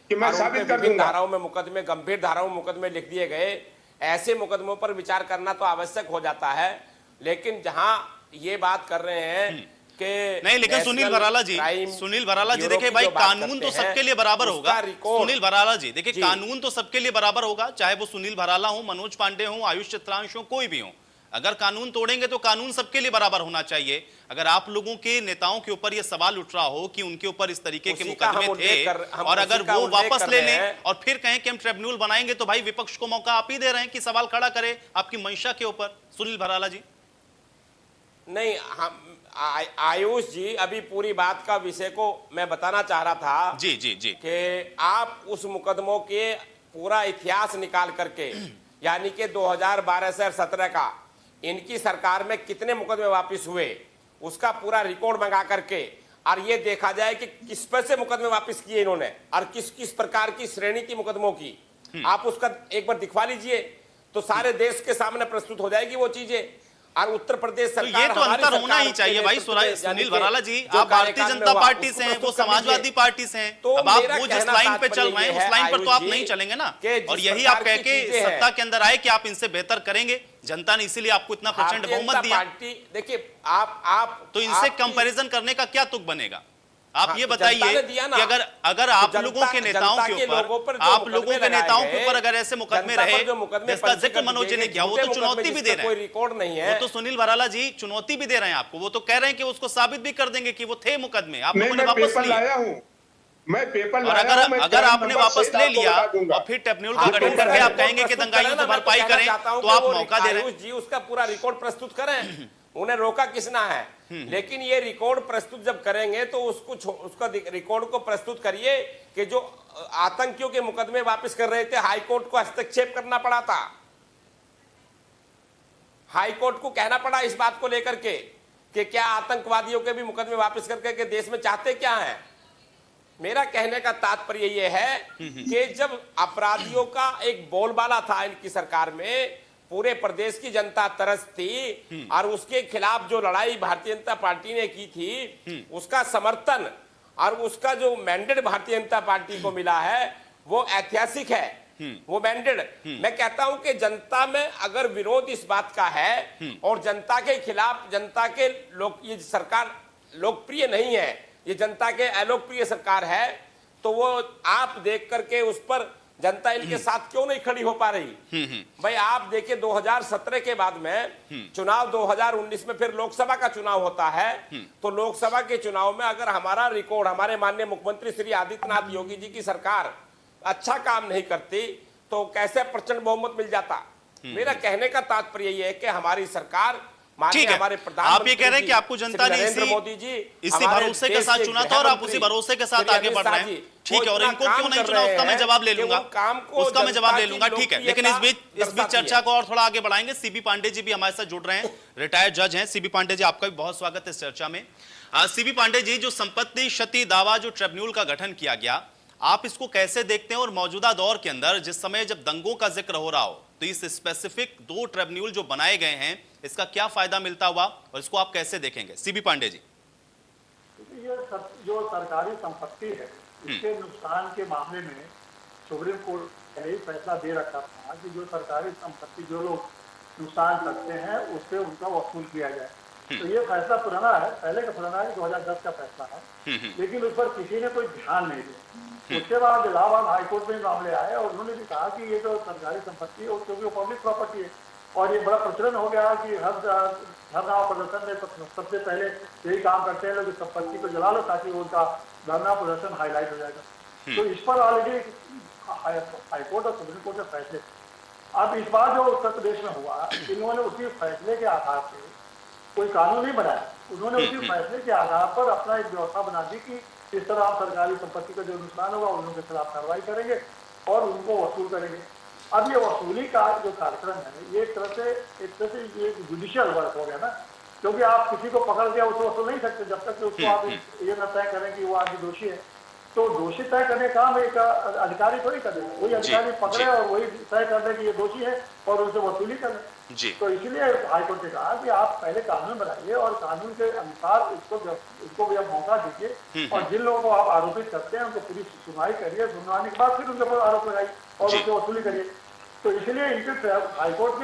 कि मैं साबित कर दूंगा। धाराओं में मुकदमे, गंभीर धाराओं में मुकदमे लिख दिए गए। ऐसे मुकदमों पर विचार करना तो आवश्यक हो जाता है, लेकिन जहां ये बात कर रहे हैं कि नहीं, लेकिन सुनील भराला जी देखिए भाई, कानून तो सबके लिए बराबर होगा। सुनील भराला जी देखिए, कानून तो सबके लिए बराबर होगा, चाहे वो सुनील भराला हो, मनोज पांडे हो, आयुष चित्रांश हो, कोई भी हो। अगर कानून तोड़ेंगे तो कानून सबके लिए बराबर होना चाहिए। अगर आप लोगों के नेताओं के ऊपर यह सवाल उठ रहा हो कि उनके ऊपर इस तरीके के मुकदमे थे और अगर वो वापस ले लें और फिर कहें कि हम ट्रिब्यूनल बनाएंगे, तो भाई विपक्ष को मौका आप ही दे रहे हैं कि सवाल खड़ा करे आपकी मंशा के ऊपर। सुनील भराला जी नहीं, हम आयुष जी अभी पूरी बात का विषय को मैं बताना चाह रहा था जी कि आप उस मुकदमों के पूरा इतिहास निकाल करके, यानी कि 2012 से 17 का इनकी सरकार में कितने मुकदमे वापस हुए, उसका पूरा रिकॉर्ड मंगा करके और ये देखा जाए कि किस पर से मुकदमे वापस किए इन्होंने और किस किस प्रकार की श्रेणी की मुकदमों की, आप उसका एक बार दिखवा लीजिए तो सारे देश के सामने प्रस्तुत हो जाएगी वो चीजें। और उत्तर प्रदेश सरकार, ये तो अंतर होना ही चाहिए भाई। सुनील भराला जी, आप भारतीय जनता पार्टी से हैं, वो समाजवादी पार्टी से हैं, अब आप वो जिस लाइन पे चल रहे हैं उस लाइन पर तो आप नहीं चलेंगे ना। और यही आप कह के सत्ता के अंदर आए कि आप इनसे बेहतर करेंगे, जनता ने इसीलिए आपको इतना प्रचंड बहुमत दिया। देखिए, आप तो इनसे कंपैरिजन करने का क्या तुक बनेगा? आप ये बताइए कि अगर आप लोगों के नेताओं के ऊपर अगर ऐसे मुकदमे रहे, जिसका जिक्र मनोज जी ने किया, वो तो चुनौती भी दे रहे हैं, कोई रिकॉर्ड नहीं है। वो तो सुनील भराला जी चुनौती भी दे रहे हैं आपको, वो तो कह रहे हैं कि उसको साबित भी कर देंगे कि वो थे मुकदमे, आप लोगों ने वापस लिए। मैं पेपर और अगर आपने वापस ले लिया और फिर ट्रिब्यूनल का गठन करके आप कहेंगे कि दंगाइयों से भरपाई करें, तो आप मौका दे रहे हैं जी, उसका पूरा रिकॉर्ड प्रस्तुत करें। उन्हें रोका किसना है, लेकिन ये रिकॉर्ड प्रस्तुत जब करेंगे तो उसका रिकॉर्ड को प्रस्तुत करिए कि जो आतंकियों के मुकदमे वापस कर रहे थे, हाईकोर्ट को हस्तक्षेप करना पड़ा था, हाईकोर्ट को कहना पड़ा इस बात को लेकर के कि क्या आतंकवादियों के भी मुकदमे वापस करके के देश में चाहते क्या है। मेरा कहने का तात्पर्य ये है कि जब अपराधियों का एक बोलबाला था इनकी सरकार में, पूरे प्रदेश की जनता तरस थी और उसके खिलाफ जो लड़ाई भारतीय जनता पार्टी ने की थी, उसका समर्थन और उसका जो मैंडेट भारतीय जनता पार्टी को मिला है वो ऐतिहासिक है। वो मैंडेट, मैं कहता हूं कि जनता में अगर विरोध इस बात का है और जनता के खिलाफ, जनता के लोग, ये सरकार लोकप्रिय नहीं है, ये जनता के अलोकप्रिय सरकार है, तो वो आप देख करके उस पर जनता इनके साथ क्यों नहीं खड़ी हो पा रही? भाई आप देखिए 2017 के बाद में चुनाव 2019 में फिर लोकसभा का चुनाव होता है, तो लोकसभा के चुनाव में अगर हमारा रिकॉर्ड, हमारे माननीय मुख्यमंत्री श्री आदित्यनाथ योगी जी की सरकार अच्छा काम नहीं करती तो कैसे प्रचंड बहुमत मिल जाता? मेरा कहने का तात्पर्य यह है कि हमारी सरकार, ठीक है, आप ये कह रहे हैं कि आपको जनता ने इसी भरोसे के साथ चुना था और आप उसी भरोसे के साथ आगे बढ़ रहे हैं। ठीक है, और इनको क्यों नहीं चुना उसका मैं जवाब ले लूंगा, उसका मैं जवाब ले लूंगा। ठीक है, लेकिन इस बीच चर्चा को और थोड़ा आगे बढ़ाएंगे। सीबी पांडे जी भी हमारे साथ जुड़ रहे हैं, रिटायर्ड जज हैं। सीबी पांडे जी, आपका भी बहुत स्वागत है इस चर्चा में। सीबी पांडे जी, जो संपत्ति क्षति दावा जो ट्रिब्यूनल का गठन किया गया, आप इसको कैसे देखते हैं? और मौजूदा दौर के अंदर जिस समय जब दंगों का जिक्र हो रहा हो, तो इस स्पेसिफिक 2 ट्रिब्यूनल जो बनाए गए हैं, इसका क्या फायदा मिलता हुआ और इसको आप कैसे देखेंगे? सीबी पांडे जी। ये जो सरकारी संपत्ति है, इसके नुकसान के मामले में सुप्रीम कोर्ट ने ही फैसला दे रखा था कि जो सरकारी संपत्ति जो लोग नुकसान करते हैं उससे उनका वसूल किया जाए। तो ये फैसला पुराना है, पहले का पुराना है, 2010 का फैसला है, लेकिन उस पर किसी ने कोई ध्यान नहीं दिया। उसके बाद इलाहाबाद हाईकोर्ट में मामले आए और उन्होंने भी कहा कि ये जो सरकारी संपत्ति है क्योंकि वो पब्लिक प्रॉपर्टी है, और ये बड़ा प्रचलन हो गया कि हर धरना प्रदर्शन में सबसे पहले यही काम करते हैं लोग, संपत्ति को जला लो ताकि उनका धरना प्रदर्शन हाईलाइट हो जाएगा। तो इस पर ऑलरेडी हाईकोर्ट और सुप्रीम कोर्ट के फैसले। अब इस बार जो उत्तर प्रदेश में हुआ, इन्होंने उसी फैसले के आधार पर कोई कानून नहीं बनाया, उन्होंने उसी फैसले के आधार पर अपना एक व्यवस्था बना दी कि इस तरह हम सरकारी संपत्ति का जो नुकसान होगा उनके खिलाफ कार्रवाई करेंगे और उनको वसूल करेंगे। अब ये वसूली का जो कार्यक्रम है, ये एक तरह से ये जुडिशियल वर्क हो गया ना, क्योंकि आप किसी को पकड़ के उसको वसूल नहीं सकते जब तक कि उसको आप ये न तय करें कि वो आदमी दोषी है। तो दोषी तय करने का काम एक अधिकारी थोड़ी कर देगा, वही अधिकारी पकड़े और वही तय कर दे कि ये दोषी है और उनसे वसूली कर ले। तो इसीलिए हाईकोर्ट ने कहा कि आप पहले कानून बनाइए और कानून के अनुसार इसको भी आप मौका दीजिए, और जिन लोगों को आप आरोपित करते हैं उनको पूरी सुनवाई करिए, सुनवाने के बाद फिर उनके ऊपर आरोप लगाइए और उनसे वसूली करिए। तो इसलिए इनके हाईकोर्ट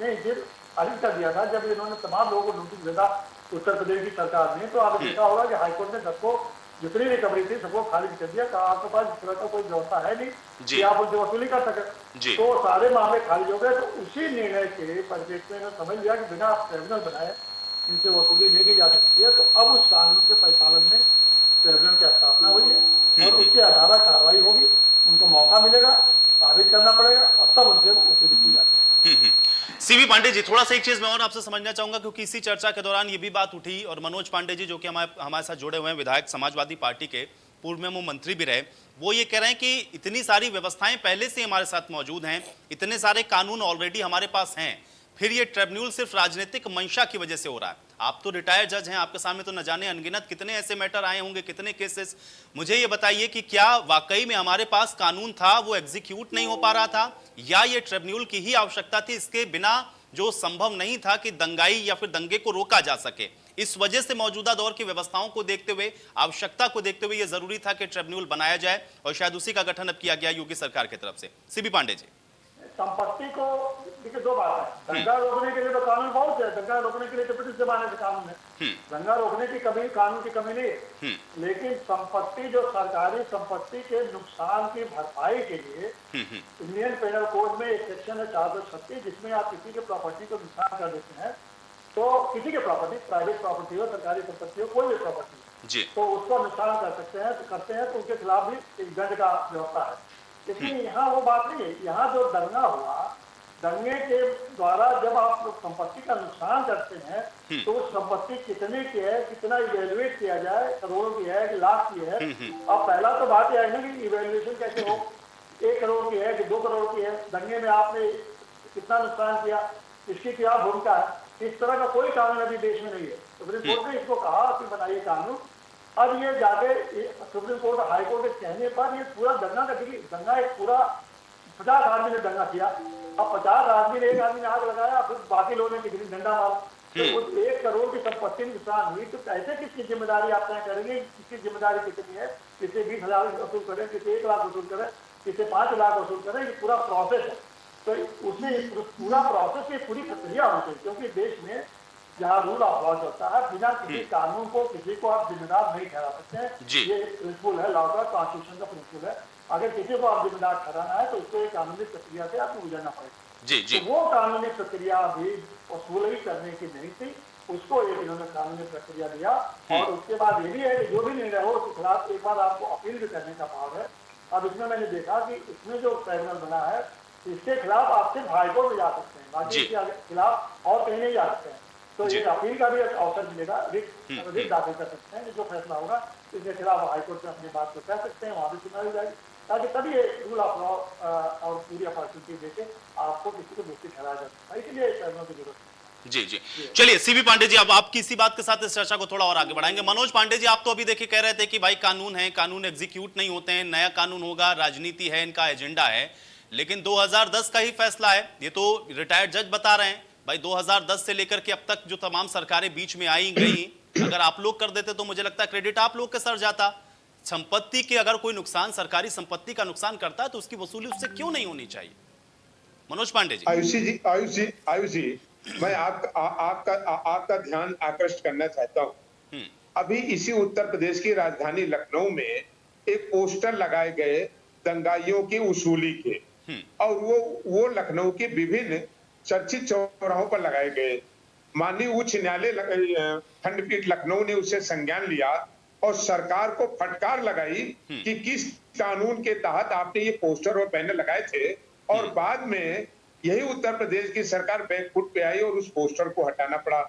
ने इसे खारिज कर दिया था जब इन्होंने तमाम लोगों को नोटिस भेजा उत्तर प्रदेश की सरकार ने। तो आपने देखा होगा कि हाईकोर्ट ने सबको जितनी रिकवरी थी सबको खारिज कर दिया, कहा आपके पास इस तरह का कोई व्यवस्था है नहीं कि आप उनसे वसूली कर सके। तो सारे मामले खारिज हो गए। तो उसी निर्णय के परिप्रेक्ष्य में समझ लिया कि बिना ट्रिब्यूनल बनाए इनसे वसूली नहीं की जा सकती है। तो अब उस कानून के परिपालन में ट्रिब्यूनल की स्थापना हुई है और उसके आधार कार्रवाई होगी, उनको मौका मिलेगा, साबित करना पड़ेगा और तब उनसे वसूली की जाती है। सीबी पांडे जी, थोड़ा सा एक चीज मैं और आपसे समझना चाहूंगा, क्योंकि इसी चर्चा के दौरान ये भी बात उठी और मनोज पांडे जी जो कि हमारे साथ जुड़े हुए हैं, विधायक समाजवादी पार्टी के, पूर्व में वो मंत्री भी रहे, वो ये कह रहे हैं कि इतनी सारी व्यवस्थाएं पहले से हमारे साथ मौजूद हैं, इतने सारे कानून ऑलरेडी हमारे पास हैं, फिर ये ट्रिब्यूनल सिर्फ राजनीतिक मंशा की वजह से हो रहा है। आप तो रिटायर्ड जज हैं, आपके सामने तो न जाने अनगिनत कितने ऐसे मैटर आए होंगे, कितने केसेस। मुझे ये बताइए कि क्या वाकई में हमारे पास कानून था, वो एग्जीक्यूट नहीं हो पा रहा था, या ये ट्रिब्यूनल की ही आवश्यकता थी, इसके बिना जो संभव नहीं था कि दंगाई या फिर दंगे को रोका जा सके? इस वजह से मौजूदा दौर की व्यवस्थाओं को देखते हुए, आवश्यकता को देखते हुए, यह जरूरी था कि ट्रिब्यूनल बनाया जाए और शायद उसी का गठन अब किया गया योगी सरकार की तरफ से। सीबी पांडे जी, संपत्ति को देखिए, दो बात है। दंगा रोकने के लिए तो कानून बहुत है, दंगा रोकने के लिए तो ब्रिटिश जमाने से कानून है, दंगा रोकने की कभी कानून की कमी नहीं है। लेकिन संपत्ति, जो सरकारी संपत्ति के नुकसान की भरपाई के लिए इंडियन पेनल कोड में एक सेक्शन है 436, जिसमें आप किसी के प्रॉपर्टी को नुकसान कर देते हैं, तो किसी के प्रॉपर्टी, प्राइवेट प्रॉपर्टी हो, सरकारी संपत्ति हो, कोई भी प्रॉपर्टी, तो उसको नुकसान कर सकते हैं, तो उनके खिलाफ भी एक दंड का व्यवस्था है। लेकिन यहाँ वो बात नहीं है। यहाँ जो दंगा हुआ, दंगे के द्वारा जब आप संपत्ति का नुकसान करते हैं तो संपत्ति कितने की है, कितना इवेल्युएट किया जाए, करोड़ों की है कि लाख की है। अब पहला तो बात यह है ना कि इवेल्युएशन कैसे हो, 1 करोड़ की है कि 2 करोड़ की है, दंगे में आपने कितना नुकसान किया, इसकी क्या भूमिका है। इस तरह का कोई कानून अभी देश में नहीं है। सुप्रीम कोर्ट ने इसको कहा कि बनाइए कानून। अब ये जाके सुप्रीम कोर्ट, हाई कोर्ट के कहने पर ये पूरा दंगा का, देखिए दंगा एक पूरा 50 आदमी ने दंगा किया, अब 50 आदमी ने, एक आदमी ने आग लगाया, फिर बाकी लोगों ने कितनी डंडा मारा, तो उस 1 करोड़ की संपत्ति नुकसान हुई। तो कैसे किसकी जिम्मेदारी आप तय करेंगे, किसकी जिम्मेदारी कितनी है, किसे 20,000 वसूल करें, किसे 1 लाख वसूल करें, किसे 5 लाख वसूल करें, ये पूरा प्रोसेस है। तो उसमें पूरा प्रोसेस की पूरी प्रक्रिया होनी चाहिए, क्योंकि देश में जहाँ रूल ऑफ लॉ चलता है, बिना किसी कानून को किसी को आप जिम्मेदार नहीं ठहरा सकते जी। हैं। ये प्रिंसिपल है लॉ का, कॉन्स्टिट्यूशन का प्रिंसिपल है। अगर किसी को आप जिम्मेदार ठहराना है तो उसको एक कानूनी प्रक्रिया से आपको गुजरना पड़ेगा। जी जी तो वो कानूनी प्रक्रिया भी वसूल ही करने की नहीं थी, उसको एक इन्होंने कानूनी प्रक्रिया दिया। और उसके बाद ये भी है कि जो भी निर्णय हो उसके खिलाफ एक बार आपको अपील भी करने का भाव है। अब इसमें मैंने देखा कि इसमें जो ट्राइब्यूनल बना है इसके खिलाफ आप सिर्फ हाईकोर्ट में जा सकते हैं, बाकी जी। इसके खिलाफ और कहीं नहीं जा सकते हैं। तो जी। एक अपील का भी एक अवसर मिलेगा, रिट दाखिल कर सकते हैं, जो फैसला होगा इसके खिलाफ हाईकोर्ट में अपनी बात को कह सकते हैं, वहां भी सुनाई जाएगी, ताकि तभी ये रूल ऑफ लॉ और पूरी अपॉर्चुनिटी देके आपको किसी को दोषी ठहराया जा सकता है। इसलिए इस ट्राइब्यूनल की जरूरत है। जी जी चलिए सीबी पांडे जी, अब आपकी इसी बात के साथ इस चर्चा को थोड़ा और आगे बढ़ाएंगे। मनोज पांडे जी, आप तो अभी देखिए कह रहे थे कि भाई कानून है, कानून एग्जीक्यूट नहीं होते हैं, नया कानून होगा, राजनीति है, इनका एजेंडा है, लेकिन 2010 का ही फैसला है, ये तो रिटायर्ड जज बता रहे हैं भाई। 2010 से लेकर के अब तक जो तमाम सरकारें बीच में आई गई, अगर आप लोग कर देते तो मुझे लगता है क्रेडिट आप लोग के सर जाता। संपत्ति के अगर कोई नुकसान, सरकारी संपत्ति का नुकसान करता है तो उसकी वसूली उससे क्यों नहीं होनी चाहिए? मनोज पांडे जी। आयुष जी, मैं आपका ध्यान आकृष्ट करना चाहता हूं। अभी इसी उत्तर प्रदेश की राजधानी लखनऊ में एक पोस्टर लगाए गए दंगाइयों की वसूली के, और वो लखनऊ के विभिन्न चर्चित चौराहों पर लगाए गए। माननीय उच्च न्यायालय खंडपीठ लखनऊ ने उसे संज्ञान लिया और सरकार को फटकार लगाई कि किस कानून के तहत आपने ये पोस्टर और बैनर लगाए थे, और बाद में यही उत्तर प्रदेश की सरकार बैकफुट पे आई और उस पोस्टर को हटाना पड़ा।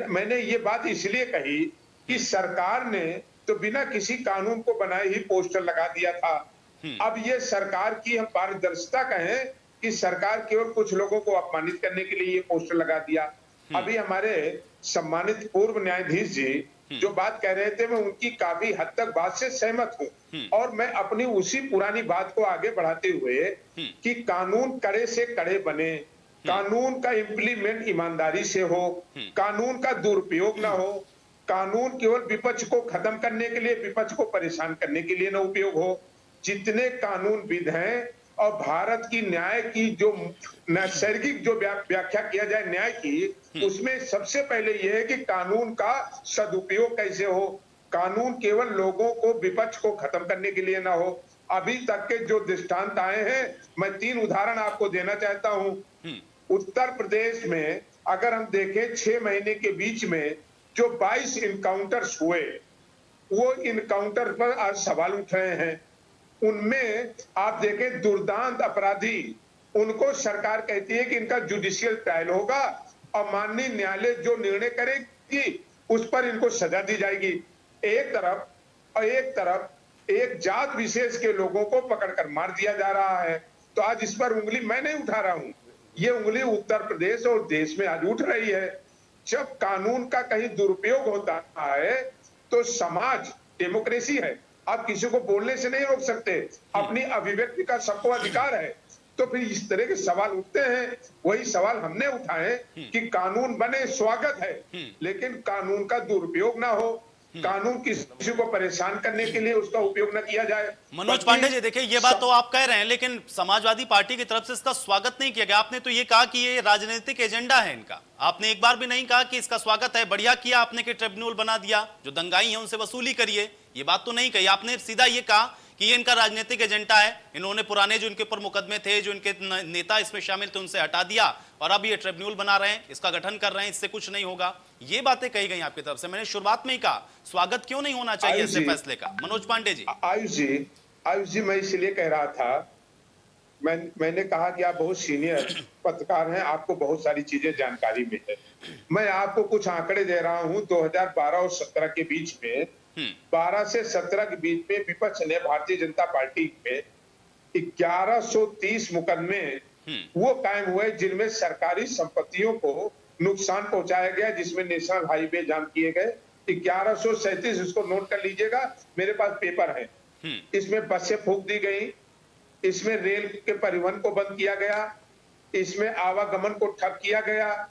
मैंने ये बात इसलिए कही कि सरकार ने तो बिना किसी कानून को बनाए ही पोस्टर लगा दिया था। अब ये सरकार की हम पारदर्शिता कहें कि सरकार केवल कुछ लोगों को अपमानित करने के लिए ये पोस्टर लगा दिया। अभी हमारे सम्मानित पूर्व न्यायाधीश जी जो बात कह रहे थे, मैं उनकी काफी हद तक बात से सहमत हूं, और मैं अपनी उसी पुरानी बात को आगे बढ़ाते हुए कि कानून कड़े से कड़े बने, कानून का इम्प्लीमेंट ईमानदारी से हो, कानून का दुरुपयोग ना हो, कानून केवल विपक्ष को खत्म करने के लिए, विपक्ष को परेशान करने के लिए ना उपयोग हो। जितने कानून विध हैं और भारत की न्याय की जो नैसर्गिक जो व्याख्या किया जाए न्याय की, उसमें सबसे पहले यह है कि कानून का सदुपयोग कैसे हो, कानून केवल लोगों को, विपक्ष को खत्म करने के लिए ना हो। अभी तक के जो दृष्टांत आए हैं, मैं 3 उदाहरण आपको देना चाहता हूं। उत्तर प्रदेश में अगर हम देखें 6 महीने के बीच में जो 22 इनकाउंटर्स हुए, वो इनकाउंटर पर आज सवाल उठ रहे हैं। उनमें आप देखें दुर्दांत अपराधी, उनको सरकार कहती है कि इनका जुडिशियल ट्रायल होगा और माननीय न्यायालय जो निर्णय करेगी उस पर इनको सजा दी जाएगी। एक तरफ एक जात विशेष के लोगों को पकड़कर मार दिया जा रहा है। तो आज इस पर उंगली मैं नहीं उठा रहा हूं, ये उंगली उत्तर प्रदेश और देश में आज उठ रही है। जब कानून का कहीं दुरुपयोग होता है तो समाज, डेमोक्रेसी है, आप किसी को बोलने से नहीं रोक सकते, अपनी अभिव्यक्ति का सबको अधिकार है। तो फिर इस तरह के सवाल उठते हैं। वही सवाल हमने उठाए कि कानून बने, स्वागत है, लेकिन कानून का दुरुपयोग ना हो, कानून किसी को परेशान करने के लिए उसका उपयोग न किया जाए। मनोज पांडे जी, देखिए ये बात तो आप कह रहे हैं, लेकिन समाजवादी पार्टी की तरफ से इसका स्वागत नहीं किया गया। आपने तो ये कहा कि ये राजनीतिक एजेंडा है इनका, आपने एक बार भी नहीं कहा कि इसका स्वागत है। बढ़िया किया आपने कि ट्रिब्यूनल बना दिया, जो दंगाई है उनसे वसूली करिए, ये बात तो नहीं कही आपने। सीधा ये कहा कि ये इनका राजनीतिक एजेंडा है, इन्होंने पुराने जो इनके ऊपर मुकदमे थे, जो इनके नेता इसमें शामिल थे, उनसे हटा दिया और अब ये ट्रिब्यूनल बना रहे हैं, इसका गठन कर रहे हैं, इससे कुछ नहीं होगा। ये बातें कही गई आपकी तरफ से। मैंने शुरुआत में ही कहा स्वागत क्यों नहीं होना चाहिए ऐसे फैसले का। मनोज पांडे जी। आयुष जी, मैं इसलिए कह रहा था, मैंने कहा कि आप बहुत सीनियर पत्रकार हैं, आपको बहुत सारी चीजें जानकारी में है। मैं आपको कुछ आंकड़े दे रहा हूं। 2012 और 17 के बीच में, 12 से 17 के बीच में विपक्ष ने भारतीय जनता पार्टी पे 1130 मुकदमे वो कायम हुए जिनमें सरकारी संपत्तियों को नुकसान पहुंचाया गया, जिसमें नेशनल हाईवे जाम किए गए। 1137, इसको नोट कर लीजिएगा, मेरे पास पेपर है। इसमें बसें फूंक दी गई, इसमें रेल के परिवहन को बंद किया गया, इसमें आवागमन को ठप किया गया,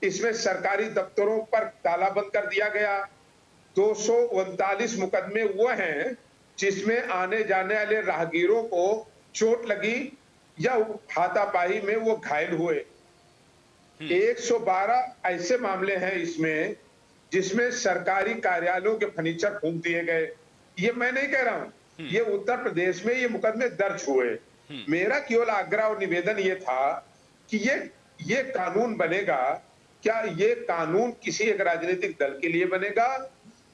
इसमें सरकारी दफ्तरों पर ताला बंद कर दिया गया। 239 मुकदमे वो हैं जिसमें आने जाने वाले राहगीरों को चोट लगी या हाथापाई में वो घायल हुए। 112 ऐसे मामले हैं इसमें जिसमें सरकारी कार्यालयों के फर्नीचर फूंक दिए गए। ये मैं नहीं कह रहा हूं, ये उत्तर प्रदेश में ये मुकदमे दर्ज हुए। मेरा केवल आग्रह और निवेदन ये था कि ये कानून बनेगा, क्या ये कानून किसी एक राजनीतिक दल के लिए बनेगा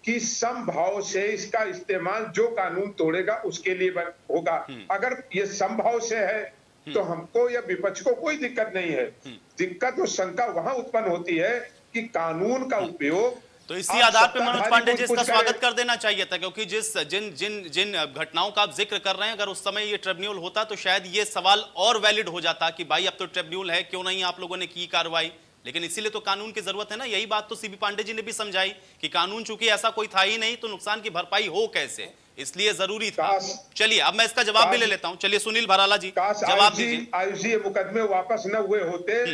कि समभाव से इसका इस्तेमाल जो कानून तोड़ेगा उसके लिए होगा? अगर ये समभाव से है तो हमको या विपक्ष को कोई दिक्कत नहीं है। दिक्कत और शंका वहां उत्पन्न होती है कि कानून का उपयोग, तो इसी आधार पे मनोज पांडे जी इसका स्वागत कर देना चाहिए था, क्योंकि जिन घटनाओं का आप जिक्र कर रहे हैं, अगर उस समय ये ट्रिब्यूनल होता तो शायद ये सवाल और वैलिड हो जाता कि भाई अब तो ट्रिब्यूनल है, क्यों नहीं आप लोगों ने की कार्रवाई। लेकिन इसीलिए तो कानून की जरूरत है ना। यही बात तो सीबी पांडे जी ने भी समझाई कि कानून चूंकि ऐसा कोई था ही नहीं तो नुकसान की भरपाई हो कैसे, इसलिए जरूरी था। चलिए अब मैं इसका जवाब भी ले लेता हूं। चलिए सुनील भराला जी जवाब दीजिए। आयुष ये मुकदमे वापस न हुए होते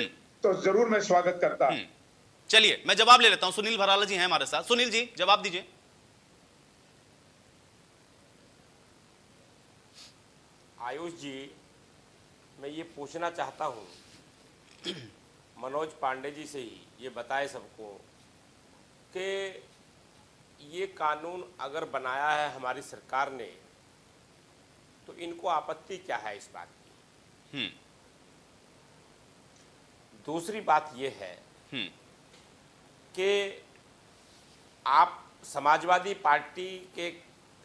तो जरूर मैं स्वागत करता। चलिए मैं जवाब ले लेता हूं। सुनील भराला जी हैं हमारे साथ। सुनील जी जवाब दीजिए। आयुष जी, मैं ये पूछना चाहता हूं मनोज पांडे जी से ही, ये बताए सबको कि ये कानून अगर बनाया है हमारी सरकार ने तो इनको आपत्ति क्या है इस बात की? दूसरी बात ये है कि आप समाजवादी पार्टी के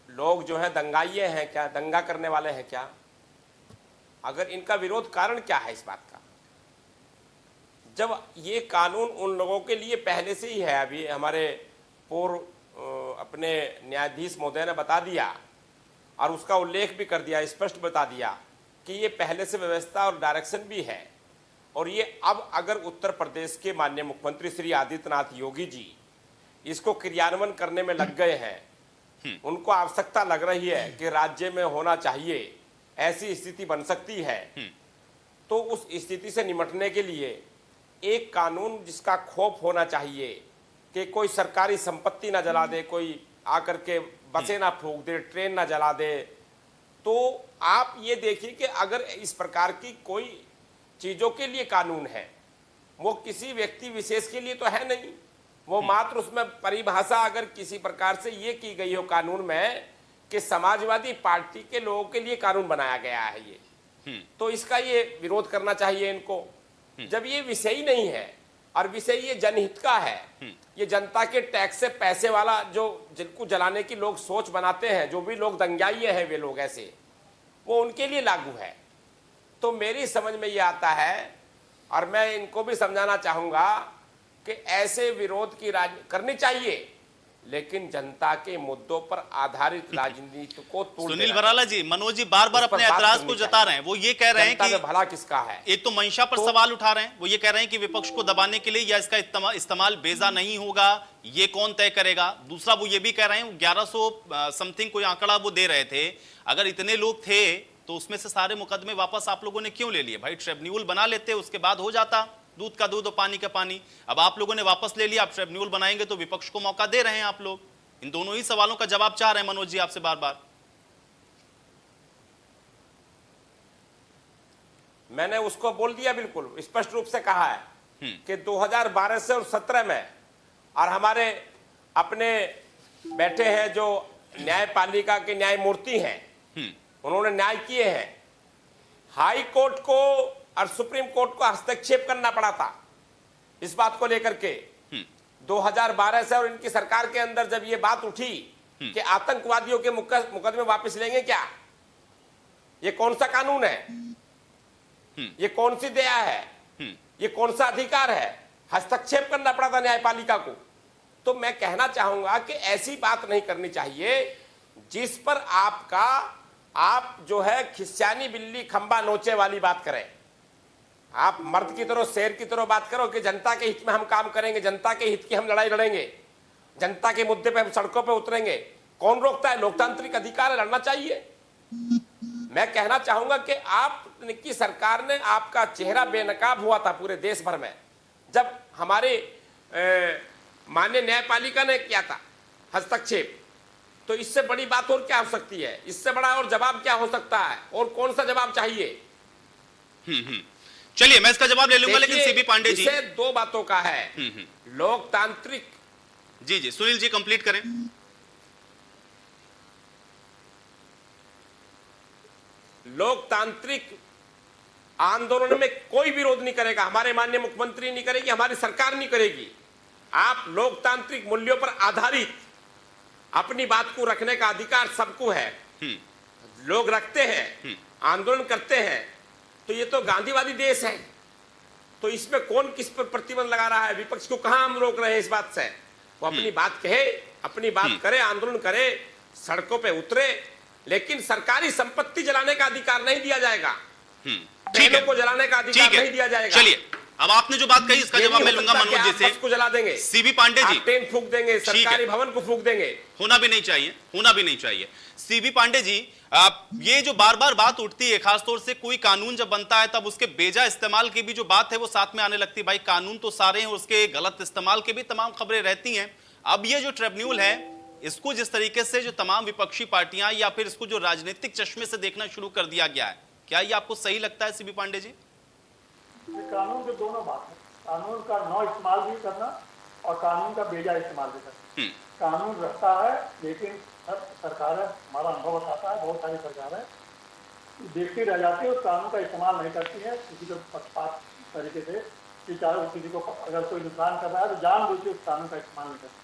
लोग जो हैं दंगाइये हैं क्या, दंगा करने वाले हैं क्या? अगर इनका विरोध कारण क्या है इस बात का, जब ये कानून उन लोगों के लिए पहले से ही है? अभी हमारे पूर्व अपने न्यायाधीश महोदय ने बता दिया और उसका उल्लेख भी कर दिया, स्पष्ट बता दिया कि ये पहले से व्यवस्था और डायरेक्शन भी है। और ये अब अगर उत्तर प्रदेश के माननीय मुख्यमंत्री श्री आदित्यनाथ योगी जी इसको क्रियान्वयन करने में लग गए हैं, उनको आवश्यकता लग रही है कि राज्य में होना चाहिए, ऐसी स्थिति बन सकती है, तो उस स्थिति से निपटने के लिए एक कानून जिसका खौफ होना चाहिए कि कोई सरकारी संपत्ति ना जला दे, कोई आकर के बसें ना फूंक दे, ट्रेन ना जला दे, तो आप ये देखिए कि अगर इस प्रकार की कोई चीज़ों के लिए कानून है, वो किसी व्यक्ति विशेष के लिए तो है नहीं, वो मात्र उसमें परिभाषा अगर किसी प्रकार से ये की गई हो कानून में कि समाजवादी पार्टी के लोगों के लिए कानून बनाया गया है ये, तो इसका ये विरोध करना चाहिए इनको। जब ये विषय ही नहीं है और विषय ये जनहित का है, ये जनता के टैक्स से पैसे वाला जो जिनको जलाने की लोग सोच बनाते हैं, जो भी लोग दंगाइये हैं वे लोग ऐसे, वो उनके लिए लागू है। तो मेरी समझ में ये आता है और मैं इनको भी समझाना चाहूंगा कि ऐसे विरोध की राजनीति करनी चाहिए, लेकिन जनता के मुद्दों पर आधारित राजनीति को तोड़ सुनील भराला जी, मनोज जी बार बार अपने ऐतराज को जता रहे हैं। वो ये कह रहे हैं कि भला किसका है, एक तो मंशा पर सवाल उठा रहे हैं, वो ये कह रहे हैं कि विपक्ष को दबाने के लिए या इसका इस्तेमाल बेजा नहीं होगा, ये कौन तय करेगा। दूसरा वो ये भी कह रहे हैं 1100 समथिंग कोई आंकड़ा वो दे रहे थे, अगर इतने लोग थे तो उसमें से सारे मुकदमे वापस आप लोगों ने क्यों ले लिए? भाई ट्रिब्यूनल बना लेते, उसके बाद हो जाता, दूध का दूध और पानी का पानी। अब आप लोगों ने वापस ले लिया, आप ट्रिब्यूनल बनाएंगे तो विपक्ष को मौका दे रहे हैं आप लोग। इन दोनों ही सवालों का जवाब चाह रहे हैं मनोज जी आपसे बार बार। मैंने उसको बोल दिया, बिल्कुल स्पष्ट रूप से कहा है कि 2012 से और 17 में और हमारे अपने बैठे हैं जो न्यायपालिका के न्यायमूर्ति हैं, उन्होंने न्याय किए हैं। हाई कोर्ट को और सुप्रीम कोर्ट को हस्तक्षेप करना पड़ा था इस बात को लेकर के 2012 से, और इनकी सरकार के अंदर जब ये बात उठी कि आतंकवादियों के मुकदमे वापस लेंगे क्या, ये कौन सा कानून है, ये कौन सी दया है, ये कौन सा अधिकार है, हस्तक्षेप करना पड़ा था न्यायपालिका को। तो मैं कहना चाहूंगा कि ऐसी बात नहीं करनी चाहिए जिस पर आप जो है खिस्यानी बिल्ली खंबा नोचे वाली बात करें। आप मर्द की तरह शेर की तरह बात करो कि जनता के हित में हम काम करेंगे, जनता के हित की हम लड़ाई लड़ेंगे, जनता के मुद्दे पे हम सड़कों पे उतरेंगे। कौन रोकता है? लोकतांत्रिक अधिकार है, लड़ना चाहिए। मैं कहना चाहूंगा कि आपकी सरकार ने, आपका चेहरा बेनकाब हुआ था पूरे देश भर में जब हमारे माननीय न्यायपालिका ने किया था हस्तक्षेप। तो इससे बड़ी बात और क्या हो सकती है? इससे बड़ा और जवाब क्या हो सकता है? और कौन सा जवाब चाहिए? चलिए मैं इसका जवाब ले लूंगा, लेकिन देखिए, सीबी पांडे जी, विषय दो बातों का है। लोकतांत्रिक, जी जी सुनील जी कंप्लीट करें। लोकतांत्रिक आंदोलन में कोई विरोध नहीं करेगा, हमारे माननीय मुख्यमंत्री नहीं करेगी, हमारी सरकार नहीं करेगी। आप लोकतांत्रिक मूल्यों पर आधारित अपनी बात को रखने का अधिकार सबको है, लोग रखते हैं, आंदोलन करते हैं। तो ये तो गांधीवादी देश है, तो इसमें कौन किस पर प्रतिबंध लगा रहा है? विपक्ष को कहां हम रोक रहे हैं इस बात से? वो अपनी बात कहे, अपनी बात करे, आंदोलन करे, सड़कों पे उतरे, लेकिन सरकारी संपत्ति जलाने का अधिकार नहीं दिया जाएगा, ठीक है, को जलाने का अधिकार नहीं दिया जाएगा। चलिए अब आपने जो बात कही इसका जवाब मैं लूंगा मनोज जी से। को जला देंगे, सीबी पांडे जी, ट्रेन फूंक देंगे, सरकारी भवन को फूंक देंगे, होना भी नहीं चाहिए, होना भी नहीं चाहिए। सीबी पांडे जी, ये जो बार बार बात उठती है, खासतौर से कोई कानून जब बनता है तब उसके बेजा इस्तेमाल की भी जो बात है वो साथ में आने लगती है। भाई कानून तो सारे हैं, उसके गलत इस्तेमाल के भी तमाम खबरें रहती हैं। अब ये जो ट्रिब्यूनल है, इसको जिस तरीके से जो तमाम विपक्षी पार्टियां या फिर इसको जो राजनीतिक चश्मे से देखना शुरू कर दिया गया है, क्या ये आपको सही लगता है सीबी पांडे जी? कानून के दोनों बात है, कानून का न इस्तेमाल भी करना और कानून का बेजा इस्तेमाल भी करना। कानून रहता है, लेकिन सरकार है, हमारा अनुभव बताता है, बहुत सारी सरकार है देखती रह जाती है, उस कानून का इस्तेमाल नहीं करती है किसी को पक्षपात तरीके से, कि चाहे वो किसी को अगर कोई नुकसान कर रहा है तो जानबूझ के उस कानून का इस्तेमाल नहीं करती,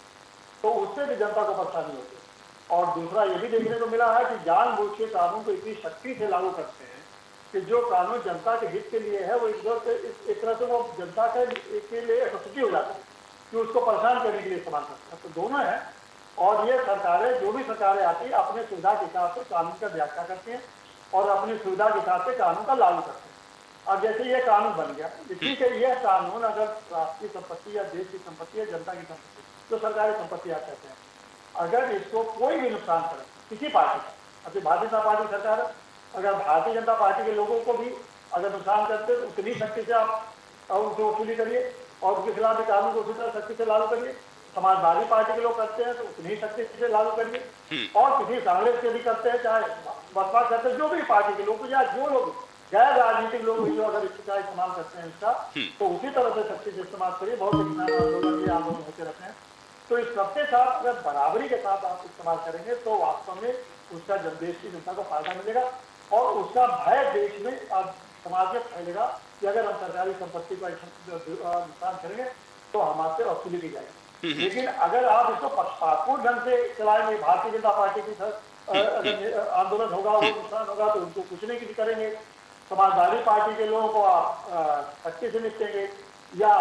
तो उससे भी जनता को परेशानी होती है। और दूसरा ये भी देखने को मिला है कि जानबूझ के कानून को इतनी सख्ती से लागू करते हैं कि जो कानून जनता के हित के लिए है वो एक तरह से वो जनता के लिए एट्रोसिटी हो जाती है कि उसको परेशान करने के लिए इस्तेमाल करते हैं। तो दोनों है, और ये सरकारें, जो भी सरकारें आती है, अपने सुविधा के हिसाब से कानून का व्याख्या करती हैं और अपनी सुविधा के हिसाब से कानून का लागू करते हैं। अब जैसे ये कानून बन गया, ठीक है, यह कानून अगर राष्ट्रीय संपत्ति या देश की संपत्ति या जनता की संपत्ति, जो सरकारी संपत्ति आप कहते हैं, अगर इसको कोई भी नुकसान करे किसी पार्टी का, अभी भारतीय जनता पार्टी सरकार है, अगर भारतीय जनता पार्टी के लोगों को भी अगर नुकसान करते तो उतनी सख्ती से आप उनसे वसूली करिए और उनके खिलाफ भी कानून को उसी तरह सख्ती से लागू करिए। समाजवादी पार्टी के लोग करते हैं तो उतनी सख्ती से लागू करिए, और किसी कांग्रेस के भी करते हैं, चाहे बसपा करते हैं, जो भी पार्टी के लोग या जो लोग गैर राजनीतिक लोग भी जो अगर इसका इस्तेमाल करते हैं इसका, तो उसी तरह से सख्ती से इस्तेमाल करिए। बहुत से किसान आंदोलन ये आंदोलन होते रहते हैं, तो इस सबके साथ अगर बराबरी के साथ आप इस्तेमाल करेंगे तो वास्तव में उसका देश की जनता को फायदा मिलेगा और उसका भय देश में अब समाज में फैलेगा कि अगर हम सरकारी संपत्ति का नुकसान करेंगे तो हमारे वसूली की जाएगी। लेकिन अगर आप इसको पक्षपातपूर्ण ढंग से चलाएंगे, भारतीय जनता पार्टी की अगर आंदोलन होगा, वो नुकसान होगा तो उनको कुछ नहीं किसी करेंगे, समाजवादी पार्टी के लोगों को आप सख्ती से निपटेंगे, या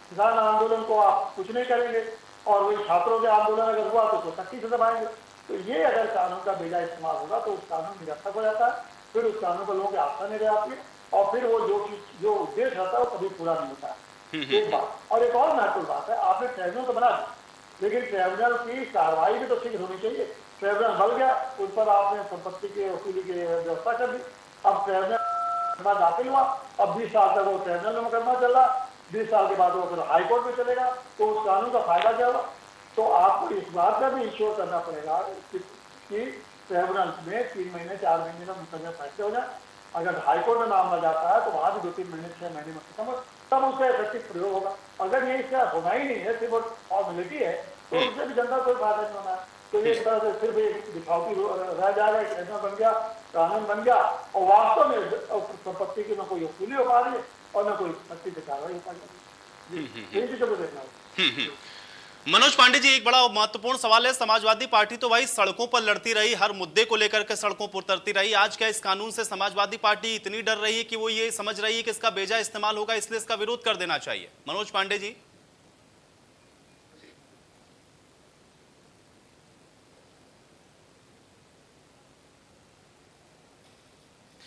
किसान आंदोलन को आप कुछ नहीं करेंगे, और वही छात्रों के आंदोलन अगर हुआ तो सख्ती से दबाएंगे। तो ये अगर कानून का बेजा इस्तेमाल होगा तो उस कानून निरर्थक हो जाता है, फिर उस कानून पर लोगों की आस्था नहीं रह जाती है, और फिर वो जो उद्देश्य रहता है वो कभी पूरा नहीं होता है। एक बात, और एक और महत्वपूर्ण बात है, आपने ट्रिब्यूनल तो बना दिया, लेकिन ट्रिब्यूनल की कार्रवाई भी तो ठीक होनी चाहिए। ट्रिब्यूनल बन गया, उस पर आपने संपत्ति की वसूली की व्यवस्था कर दी, अब ट्रिब्यूनल दाखिल हुआ, अब 20 साल तक वो ट्रिब्यूनल में मुकदमा चल रहा, 20 साल के बाद वो फिर हाई कोर्ट में चलेगा, तो उस कानून का फायदा क्या होगा? तो आपको इस बात का भी इंश्योर करना पड़ेगा कि ट्रिब्यूनल में 3 महीने 4 महीने में मुकदमे फैसले हो जाए। अगर हाईकोर्ट में मामला जाता है तो वहां भी 2-3 महीने 6 महीने में खत्म हो, तब उसका इफेक्टिव प्रयोग होगा। अगर ये इसका होना ही नहीं है, सिर्फ फॉर्मेलिटी है, तो उससे भी जनता कोई फायदा नहीं होना है। तो ये तरह से सिर्फ एक दिखावटी रह जाएगा, ट्रिब्यूनल बन गया, कानून बन गया, और वास्तव में संपत्ति की न कोई वसूली हो पा रही है और न कोई सख्ती से कार्रवाई हो पा रही है। चीजों को देखना है। मनोज पांडे जी, एक बड़ा महत्वपूर्ण सवाल है, समाजवादी पार्टी तो भाई सड़कों पर लड़ती रही, हर मुद्दे को लेकर के सड़कों पर उतरती रही, आज क्या इस कानून से समाजवादी पार्टी इतनी डर रही है कि वो ये समझ रही है कि इसका बेजा इस्तेमाल होगा, इसलिए इसका विरोध कर देना चाहिए? मनोज पांडे जी,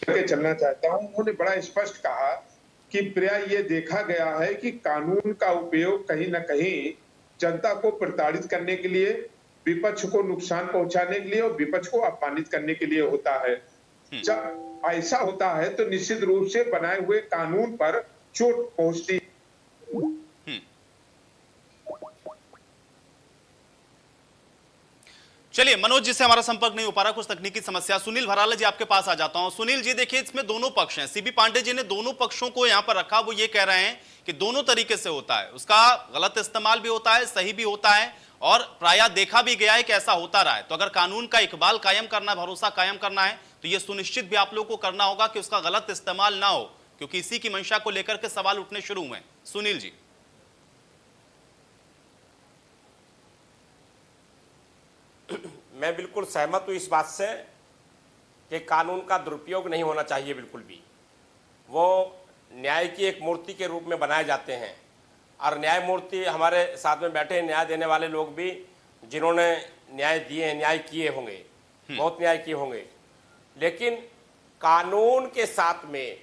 चलना चाहता हूं। उन्होंने बड़ा स्पष्ट कहा कि प्राय ये देखा गया है कि कानून का उपयोग कहीं ना कहीं जनता को प्रताड़ित करने के लिए, विपक्ष को नुकसान पहुंचाने के लिए और विपक्ष को अपमानित करने के लिए होता है। जब ऐसा होता है तो निश्चित रूप से बनाए हुए कानून पर चोट पहुंचती है। चलिए, मनोज जी से हमारा संपर्क नहीं हो पा रहा, कुछ तकनीकी समस्या। सुनील भराला जी आपके पास आ जाता हूं। सुनील जी देखिए, इसमें दोनों पक्ष हैं। सीबी पांडे जी ने दोनों पक्षों को यहां पर रखा, वो ये कह रहे हैं कि दोनों तरीके से होता है, उसका गलत इस्तेमाल भी होता है, सही भी होता है, और प्रायः देखा भी गया है कि ऐसा होता रहा है। तो अगर कानून का इकबाल कायम करना, भरोसा कायम करना है, तो यह सुनिश्चित भी आप लोगों को करना होगा कि उसका गलत इस्तेमाल ना हो, क्योंकि इसी की मंशा को लेकर के सवाल उठने शुरू हुए। सुनील जी। मैं बिल्कुल सहमत हूं इस बात से कि कानून का दुरुपयोग नहीं होना चाहिए बिल्कुल भी। वो न्याय की एक मूर्ति के रूप में बनाए जाते हैं, और न्यायमूर्ति हमारे साथ में बैठे न्याय देने वाले लोग भी, जिन्होंने न्याय दिए हैं, न्याय किए होंगे, बहुत न्याय किए होंगे, लेकिन कानून के साथ में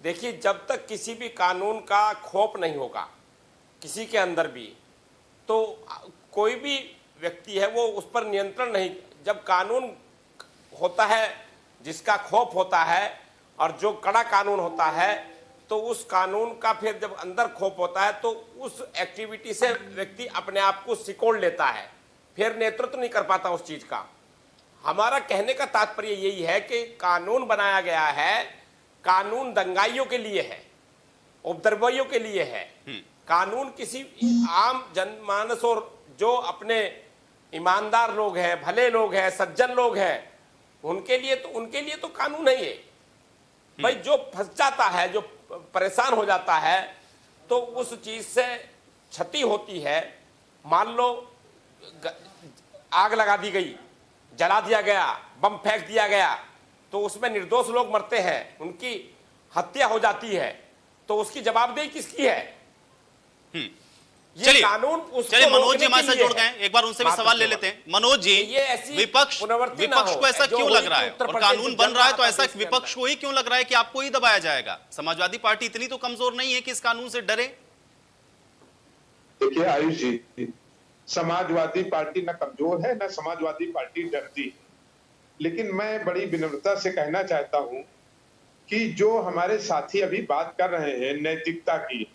देखिए, जब तक किसी भी कानून का खौफ नहीं होगा किसी के अंदर भी, तो कोई भी व्यक्ति है वो उस पर नियंत्रण नहीं। जब कानून होता है जिसका खौफ होता है, और जो कड़ा कानून होता है, तो उस कानून का फिर जब अंदर खौफ होता है तो उस एक्टिविटी से व्यक्ति अपने आप को सिकोड़ लेता है, फिर नेतृत्व नहीं कर पाता उस चीज का। हमारा कहने का तात्पर्य यही है कि कानून बनाया गया है, कानून दंगाइयों के लिए है, उपद्रवियों के लिए है। कानून किसी आम जनमानस और जो अपने ईमानदार लोग हैं, भले लोग हैं, सज्जन लोग हैं, उनके लिए तो कानून है ये। भाई जो फंस जाता है, जो परेशान हो जाता है, तो उस चीज से क्षति होती है। मान लो आग लगा दी गई, जला दिया गया, बम फेंक दिया गया, तो उसमें निर्दोष लोग मरते हैं, उनकी हत्या हो जाती है, तो उसकी जवाबदेही किसकी है? चलिए कानून चलिए, मनोज जी हमारे साथ जुड़ गए, एक बार उनसे भी सवाल ले लेते हैं। मनोज जी, विपक्ष को ऐसा क्यों लग रहा है, और कानून बन रहा है तो ऐसा विपक्ष को ही क्यों लग रहा है कि आपको ही दबाया जाएगा? समाजवादी पार्टी इतनी तो कमजोर नहीं है कि इस कानून से डरे। देखिए आयुष जी, समाजवादी पार्टी न कमजोर है, न समाजवादी पार्टी डरती है, लेकिन मैं बड़ी विनम्रता से कहना चाहता हूं कि जो हमारे साथी अभी बात कर रहे हैं नैतिकता की,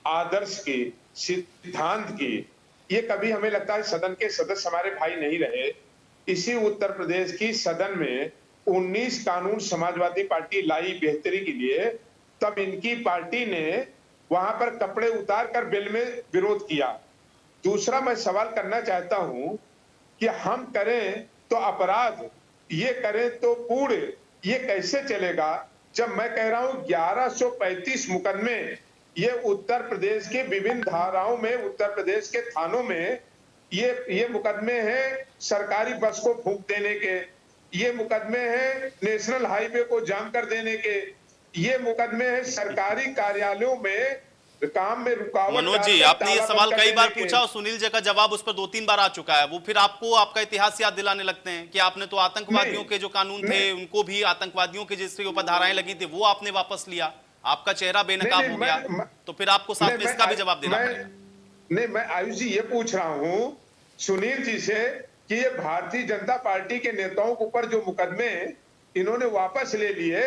आदर्श की, सिद्धांत की, ये कभी हमें लगता है सदन के सदस्य हमारे भाई नहीं रहे। इसी उत्तर प्रदेश की सदन में 19 कानून समाजवादी पार्टी लाई बेहतरी के लिए, तब इनकी पार्टी ने वहां पर कपड़े उतार कर बिल में विरोध किया। दूसरा मैं सवाल करना चाहता हूं कि हम करें तो अपराध, ये करें तो पूर्ण, ये कैसे चलेगा? जब मैं कह रहा हूं 1135 मुकदमे ये उत्तर प्रदेश के विभिन्न धाराओं में, उत्तर प्रदेश के थानों में ये मुकदमे हैं सरकारी बस को फूंक देने के, ये मुकदमे हैं नेशनल हाईवे को जाम कर देने के, ये मुकदमे हैं सरकारी कार्यालयों में काम में रुकावट। मनोज जी, आपने ये सवाल कई बार पूछा और सुनील जी का जवाब उस पर 2-3 बार आ चुका है। वो फिर आपको आपका इतिहास याद दिलाने लगते हैं कि आपने तो आतंकवादियों के जो कानून थे, उनको भी आतंकवादियों के जिसके ऊपर धाराएं लगी थी वो आपने वापस लिया, आपका चेहरा बेनकाब हो गया, तो फिर आपको साथ में इसका भी जवाब देना पड़ेगा। नहीं, मैं आयुष जी ये पूछ रहा हूं सुनील जी से कि ये भारतीय जनता पार्टी के नेताओं के ऊपर जो मुकदमे इन्होंने वापस ले लिए,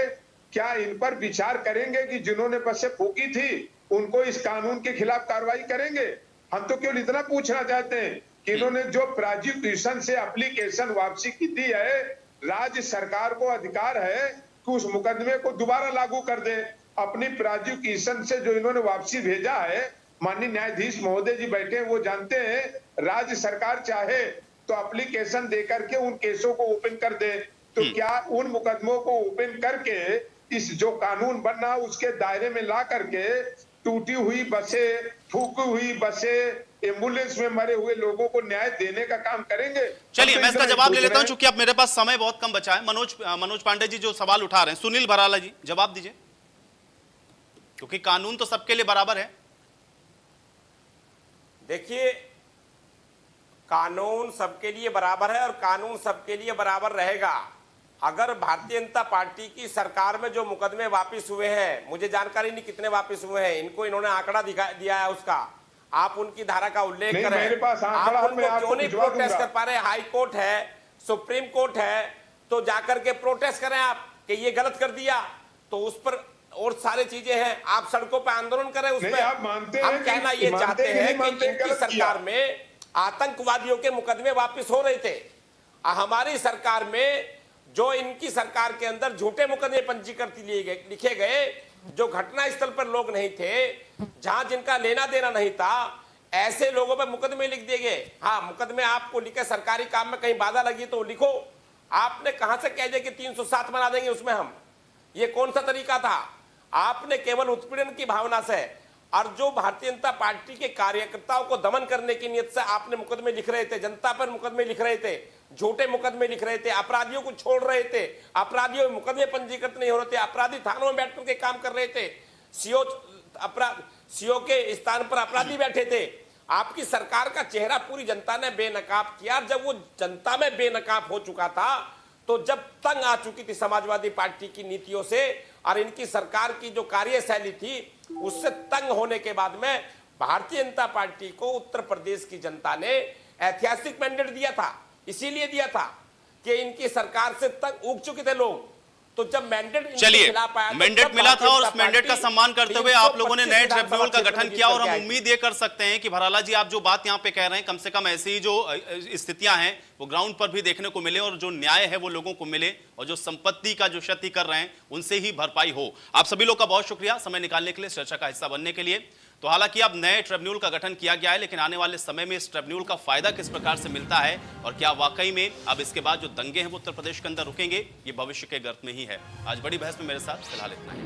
क्या इन पर विचार करेंगे कि जिन्होंने बसें फूकी थी उनको इस कानून के खिलाफ कार्रवाई करेंगे? हम तो केवल इतना पूछना चाहते हैं कि इन्होंने जो प्रोसिक्यूशन से एप्लीकेशन वापसी की दी है, राज्य सरकार को अधिकार है कि उस मुकदमे को दोबारा लागू कर दे। अपनी प्रोसिक्यूशन से जो इन्होंने वापसी भेजा है, माननीय न्यायाधीश महोदय जी बैठे हैं, वो जानते हैं राज्य सरकार चाहे तो एप्लीकेशन देकर के उन केसों को ओपन कर दे। तो क्या उन मुकदमों को ओपन करके इस जो कानून बनना उसके दायरे में ला करके टूटी हुई बसें, फूकी हुई बसें, एम्बुलेंस में मरे हुए लोगों को न्याय देने का काम करेंगे? चलिए, मैं इसका जवाब ले लेता हूं, चूंकि अब मेरे पास समय बहुत कम बचा है। मनोज पांडे जी जो सवाल उठा रहे हैं, सुनील भराला जी जवाब दीजिए, क्योंकि कानून तो सबके लिए बराबर है। देखिए, कानून सबके लिए बराबर है और कानून सबके लिए बराबर रहेगा। अगर भारतीय जनता पार्टी की सरकार में जो मुकदमे वापस हुए हैं, मुझे जानकारी नहीं कितने वापस हुए हैं, इनको इन्होंने आंकड़ा दिया है उसका, आप उनकी धारा का उल्लेख करें। मेरे पास आंकड़ा आप उनको क्यों नहीं प्रोटेस्ट कर पा रहे? हाई कोर्ट है, सुप्रीम कोर्ट है, तो जाकर के प्रोटेस्ट करें आप कि ये गलत कर दिया, तो उस पर और सारी चीजें हैं, आप सड़कों पर आंदोलन करें उसमें। हम कहना ये चाहते हैं कि इनकी सरकार में आतंकवादियों के मुकदमे वापस हो रहे थे, हमारी सरकार में जो इनकी सरकार के अंदर झूठे मुकदमे पंजीकृत लिखे गए, जो घटना स्थल पर लोग नहीं थे, जहां जिनका लेना देना नहीं था, ऐसे लोगों पर मुकदमे लिख दिए गए। हाँ, मुकदमे आपको लिखे, सरकारी काम में कहीं बाधा लगी तो लिखो। आपने कहां से कह दिया कि 307 बना देंगे उसमें हम? ये कौन सा तरीका था? आपने केवल उत्पीड़न की भावना से और जो भारतीय जनता पार्टी के कार्यकर्ताओं को दमन करने की नियत से आपने मुकदमे लिख रहे थे, जनता पर मुकदमे लिख रहे थे, झूठे मुकदमे लिख रहे थे, अपराधियों को छोड़ रहे थे, अपराधियों में मुकदमे पंजीकृत नहीं हो रहे थे, अपराधी थानों में बैठ करके काम कर रहे थे, सीओ के स्थान पर अपराधी बैठे थे। आपकी सरकार का चेहरा पूरी जनता ने बेनकाब किया। जब वो जनता में बेनकाब हो चुका था, तो जब तंग आ चुकी थी समाजवादी पार्टी की नीतियों से और इनकी सरकार की जो कार्यशैली थी, उससे तंग होने के बाद में भारतीय जनता पार्टी को उत्तर प्रदेश की जनता ने ऐतिहासिक मैंडेट दिया था। इसीलिए दिया था कि इनकी सरकार से तंग उग चुके थे लोग। तो जब मैंडेट चलिए, मैंडेट मिला था और उस मैंडेट का सम्मान करते हुए आप लोगों ने नए ट्रिब्यूनल का गठन किया और हम उम्मीद ये कर सकते हैं कि भराला जी, आप जो बात यहाँ पे कह रहे हैं, कम से कम ऐसी जो स्थितियां हैं वो ग्राउंड पर भी देखने को मिले और जो न्याय है वो लोगों को मिले और जो संपत्ति का जो क्षति कर रहे हैं उनसे ही भरपाई हो। आप सभी लोग का बहुत शुक्रिया समय निकालने के लिए, चर्चा का हिस्सा बनने के लिए। तो हालांकि अब नए ट्रिब्यूनल का गठन किया गया है, लेकिन आने वाले समय में इस ट्रिब्यूनल का फायदा किस प्रकार से मिलता है और क्या वाकई में अब इसके बाद जो दंगे हैं वो उत्तर प्रदेश के अंदर रुकेंगे, ये भविष्य के गर्त में ही है। आज बड़ी बहस में मेरे साथ फिलहाल इतना ही।